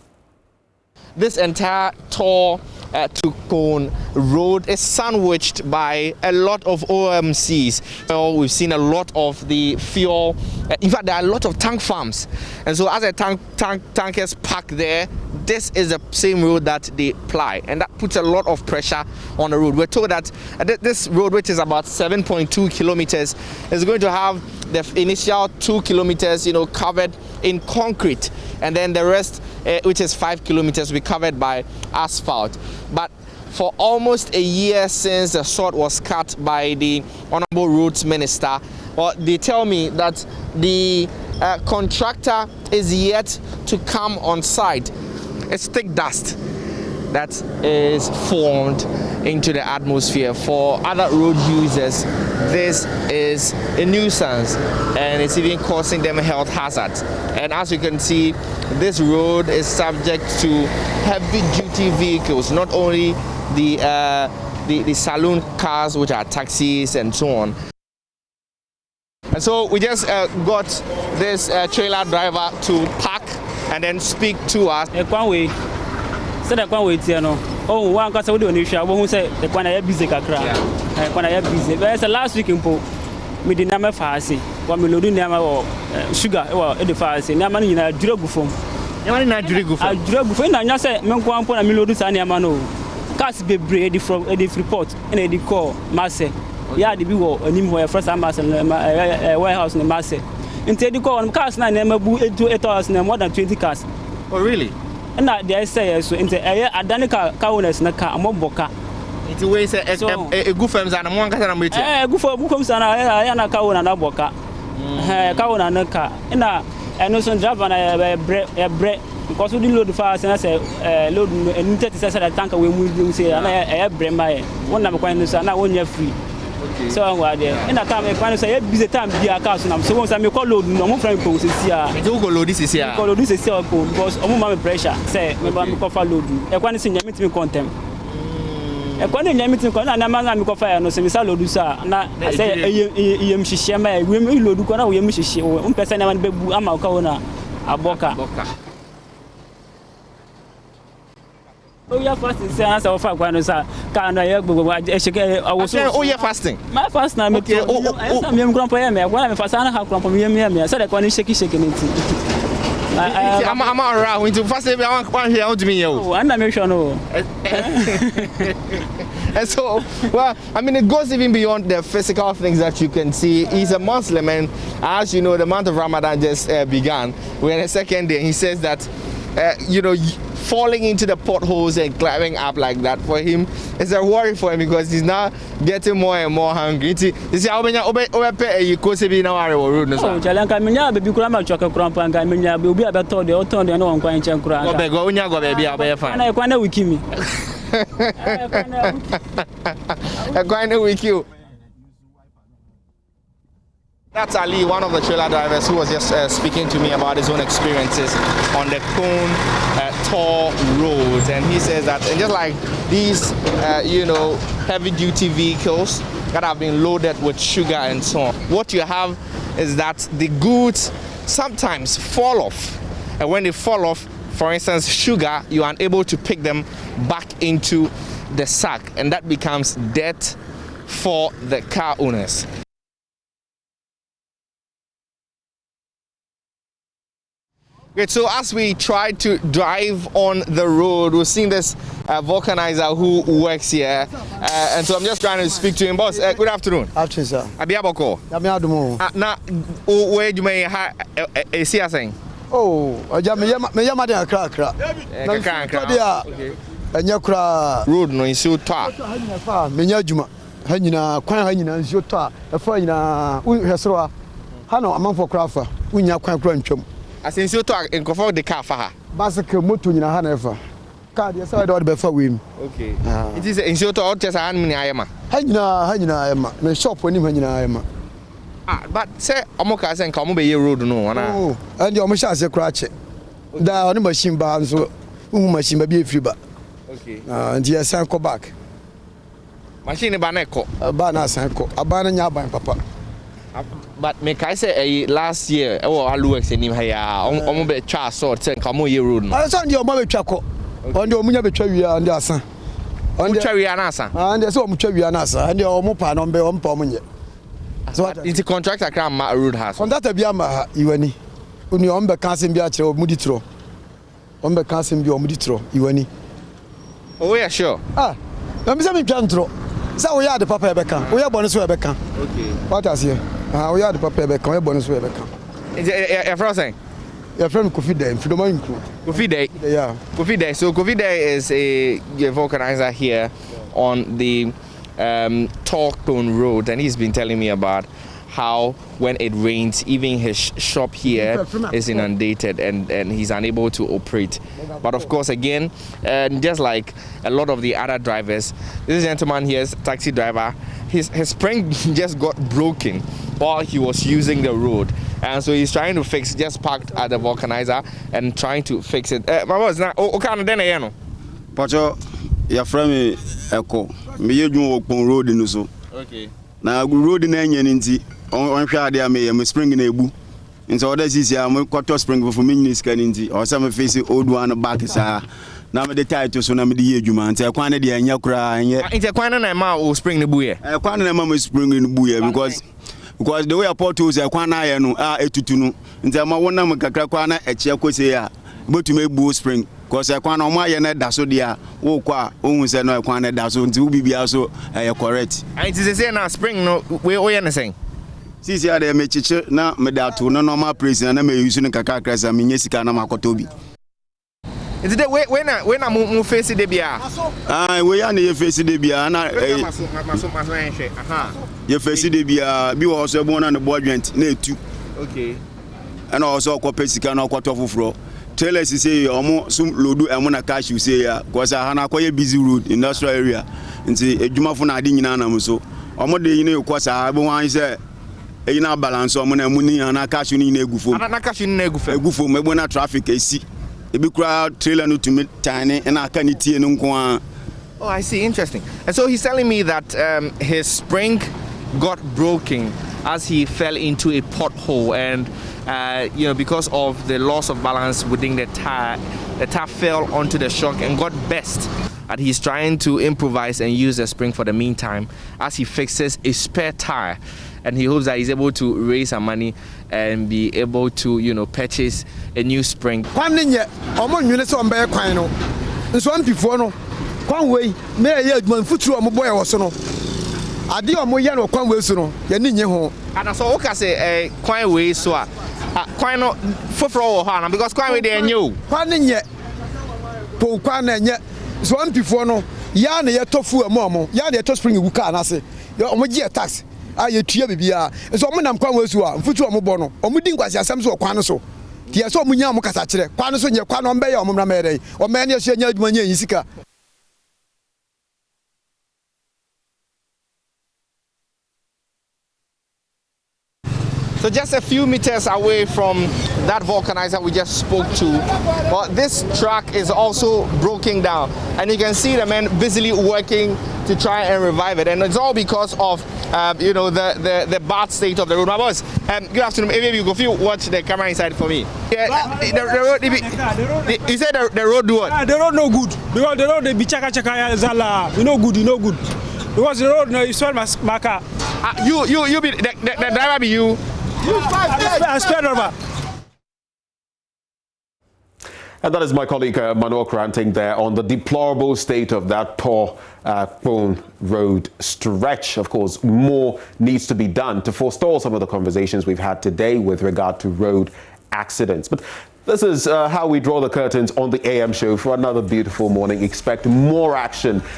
Speaker 3: This entire Tor to Cone road is sandwiched by a lot of OMCs. Well, we've seen a lot of the fuel. In fact, there are a lot of tank farms. And so as a tankers park there, this is the same road that they ply, and that puts a lot of pressure on the road. We're told that this road, which is about 7.2 kilometers, is going to have the initial 2 kilometers, covered in concrete, and then the rest, which is 5 kilometers, will be covered by asphalt. But for almost a year since the sod was cut by the Honourable Roads Minister, well, they tell me that the contractor is yet to come on site. It's thick dust that is formed into the atmosphere. For other road users, this is a nuisance, and it's even causing them health hazards. And as you can see, this road is subject to heavy-duty vehicles, not only the saloon cars, which are taxis and so on. And so we just got this trailer driver to park and then speak to us.
Speaker 22: So the one way no. Oh, one cause we do ni sha wo hu say the kwan na busy kakra. Kwan na busy. But last week mpo me di na me fa ase. Wa me lodu na ma sugar e de fa ase. Na ma ni na dure gu fom. Na ma ni dure gu fom. Dure gu fom na nya say me nko ampo na me lodu sa na ma no. Cars be breed from e report and e call masse. Ya de bi wo anim ho e first masse warehouse na masse. Inte di call cars na na mabu 8 hours na more than 20 cars.
Speaker 3: Oh really?
Speaker 22: And that they say so into Adanica cowness na car moboka.
Speaker 3: It way say a good firms and one can meet.
Speaker 22: Good for books and I cow and a boca. Cow and a car. And I know some driver and a bread because we didn't load fast and I say load and 30 says that tanker we move say and I have bread my one number coin and I won't free. So I'm there. And I come and say busy time be a car so once I call load no friend post here. You go load this is here. Call this is here because my pressure say me cover load. E kwani se nyame timi contem. E kwani nyame timi kon na ma me cover no se me sa load sa na say yem hihye ma we me load ko na we yem hihye o mpese na man bebu ama ka wona aboka. Oh yeah, fasting. Say answer of five kwano sa. Can I was
Speaker 3: oh yeah, fasting.
Speaker 22: My fast na me. Oh, me grandpa ya me. When me fast na ha grandpa me. So the kwani shake anything.
Speaker 3: I'm around into fast I want here out me yo.
Speaker 22: Oh, and I make sure no.
Speaker 3: And so, well, I mean, it goes even beyond the physical things that you can see. He's a Muslim, and as you know, the month of Ramadan just began. We're in the second day. He says that, falling into the potholes and climbing up like that for him is a worry for him because he's now getting more and more hungry. You see how many you could see now are road.
Speaker 22: Oh, Jalanka Minya, baby, Grandma Chocolate Crampanga, Minya, will be about the autumn and no one quite chancra.
Speaker 3: Go, baby, I'll be fine.
Speaker 22: And I quite with me.
Speaker 3: I'm going to with you. That's Ali, one of the trailer drivers who was just speaking to me about his own experiences on the Cone Tor road. And he says that, and just like these, heavy-duty vehicles that have been loaded with sugar and so on, what you have is that the goods sometimes fall off. And when they fall off, for instance, sugar, you are unable to pick them back into the sack. And that becomes debt for the car owners. Okay, so as we try to drive on the road, we're seeing this vulcanizer who works here. And so I'm just trying to speak to him. Boss, good afternoon.
Speaker 23: Afternoon, sir.
Speaker 3: Abiaboko. Now, where do you may see us saying?
Speaker 23: Oh, me de akra.
Speaker 3: Okay. Road no isu toa.
Speaker 23: Me nya juma. Ha nyina kwan ha nyina nsuo toa. E fa nyina hwesoro Hano amanfo krafa. Unya kwan kro ntwam.
Speaker 3: Asensi to enkofo de car fa ha.
Speaker 23: Bicycle moto nyina ha na efa. Car de say do be fa wem.
Speaker 3: Okay. It is ensi to all chesa han mini ayema.
Speaker 23: Ha nyina ayema. Me shop oni ha nyina ayema.
Speaker 3: But say omoka say nka omo be ye road no ana.
Speaker 23: Oh, and omo sha ase kra che. Da oni machine ba nso. Machine ba bi efiri ba.
Speaker 3: Okay.
Speaker 23: And yes, I go back.
Speaker 3: Machine ba na ko.
Speaker 23: Ba na san ko. Aba na nya ban papa.
Speaker 3: But me kai say last year e wo aluwex enim ha ya. Omo be twa sort say nka omo ye road no.
Speaker 23: Asa ndi omo be twa ko. On the omunya be twa wi and asan.
Speaker 3: On the twa wi na asan.
Speaker 23: And say omo twa wi na asan. And omo pa no be omo pa omo nye.
Speaker 3: So it's a contractor can ma road house.
Speaker 23: Contractor bi ama ha iwani. Uni omo be kan sem bi a kire omo di tro. Omo be kan sem bi omo di tro iwani.
Speaker 3: Oh yeah, sure.
Speaker 23: Let me say me twa ntro. Say we ya the papa e be kan. We ya bonu so e be kan.
Speaker 3: Okay.
Speaker 23: What as here? We ya the papa e be kan. We bonu so e be kan.
Speaker 3: Your friend saying?
Speaker 23: Your friend Kofi Day, Freedom Include.
Speaker 3: Kofi Day?
Speaker 23: Yeah.
Speaker 3: Kofi Day. So Kofi Day is a vulcanizer here on the Talkstone Road, and he's been telling me about how when it rains, even his shop here is inundated and he's unable to operate. But of course, again, just like a lot of the other drivers, this gentleman here is a taxi driver. His spring just got broken while he was using the road. And so he's trying to fix, just parked at the vulcanizer and trying to fix it. My boss, now, okay,
Speaker 6: Pacho, your friend, Echo, me you open road in so.
Speaker 3: Okay.
Speaker 6: Now, road in any entity. On Friday, I may spring in a boo. And so this is a quarter spring for me, scanning or some face old one back. Now the title so na me the adwuma nti akwan de anya kura anye
Speaker 3: nti akwan na ma o spring ne buye
Speaker 6: akwan na ma spring ne buye because the way portals akwan na ye no etutu no nti ma wona me kakra kwa na eche akose ya botume bu spring because akwan na mo aye na da so dia wo kwa ohun se no akwan na da so nti wo bibia so correct
Speaker 3: nti say na spring no we o ye ne sen
Speaker 6: sisi ya de me chiche na me da to no normal praise na me use no kakra sa me nya sika na makotobi.
Speaker 3: Is it when I face the bia?
Speaker 6: We are near face the bia. You face the bia, be also born on the board rent, near two.
Speaker 3: Okay.
Speaker 6: And also, Copesica, no quarter of floor. Tell us to say, almost some load and when I cash you say, because I have quite a busy road, industrial area, and say a Jumafon I didn't know so. Almost the because I have one say. You know, balance on money and I cash you in a goof.
Speaker 3: I cash in a
Speaker 6: goof for me when I traffic a see. A big crowd trailer no to meet tiny and I can't eat no.
Speaker 3: Oh, I see. Interesting. And so he's telling me that his spring got broken as he fell into a pothole, and because of the loss of balance within the tire fell onto the shock and got burst. And he's trying to improvise and use the spring for the meantime as he fixes a spare tire. And he hopes that he's able to raise some money and be able to, purchase a new spring. And so okay say quite way so quite no for her because quite way they new.
Speaker 23: So one before no ya na ye tofu amomo ya na ye to spring wuka na se yo omo gi tax aye tua bibia so omo nam kwan wesu a mfutu omo bo no omo di nkwasi asem so kwan no so tie so omo nya omo kasa kire kwan no so nye kwan no mbe ya omo mra mere o me na ye nya aduma nya yin sika.
Speaker 3: So just a few meters away from that vulcanizer we just spoke to, but this track is also broken down, and you can see the men busily working to try and revive it, and it's all because of the bad state of the road. My boss, good afternoon. Maybe you go watch the camera inside for me. Yeah, the road. You said the road do what?
Speaker 7: The road no good because the road they be chaka zala. You no good. Because the road no you swell my car.
Speaker 3: You be the driver be you.
Speaker 2: And that is my colleague Manok ranting there on the deplorable state of that Talkstone Road stretch. Of course, more needs to be done to forestall some of the conversations we've had today with regard to road accidents. But this is how we draw the curtains on the AM show for another beautiful morning. Expect more action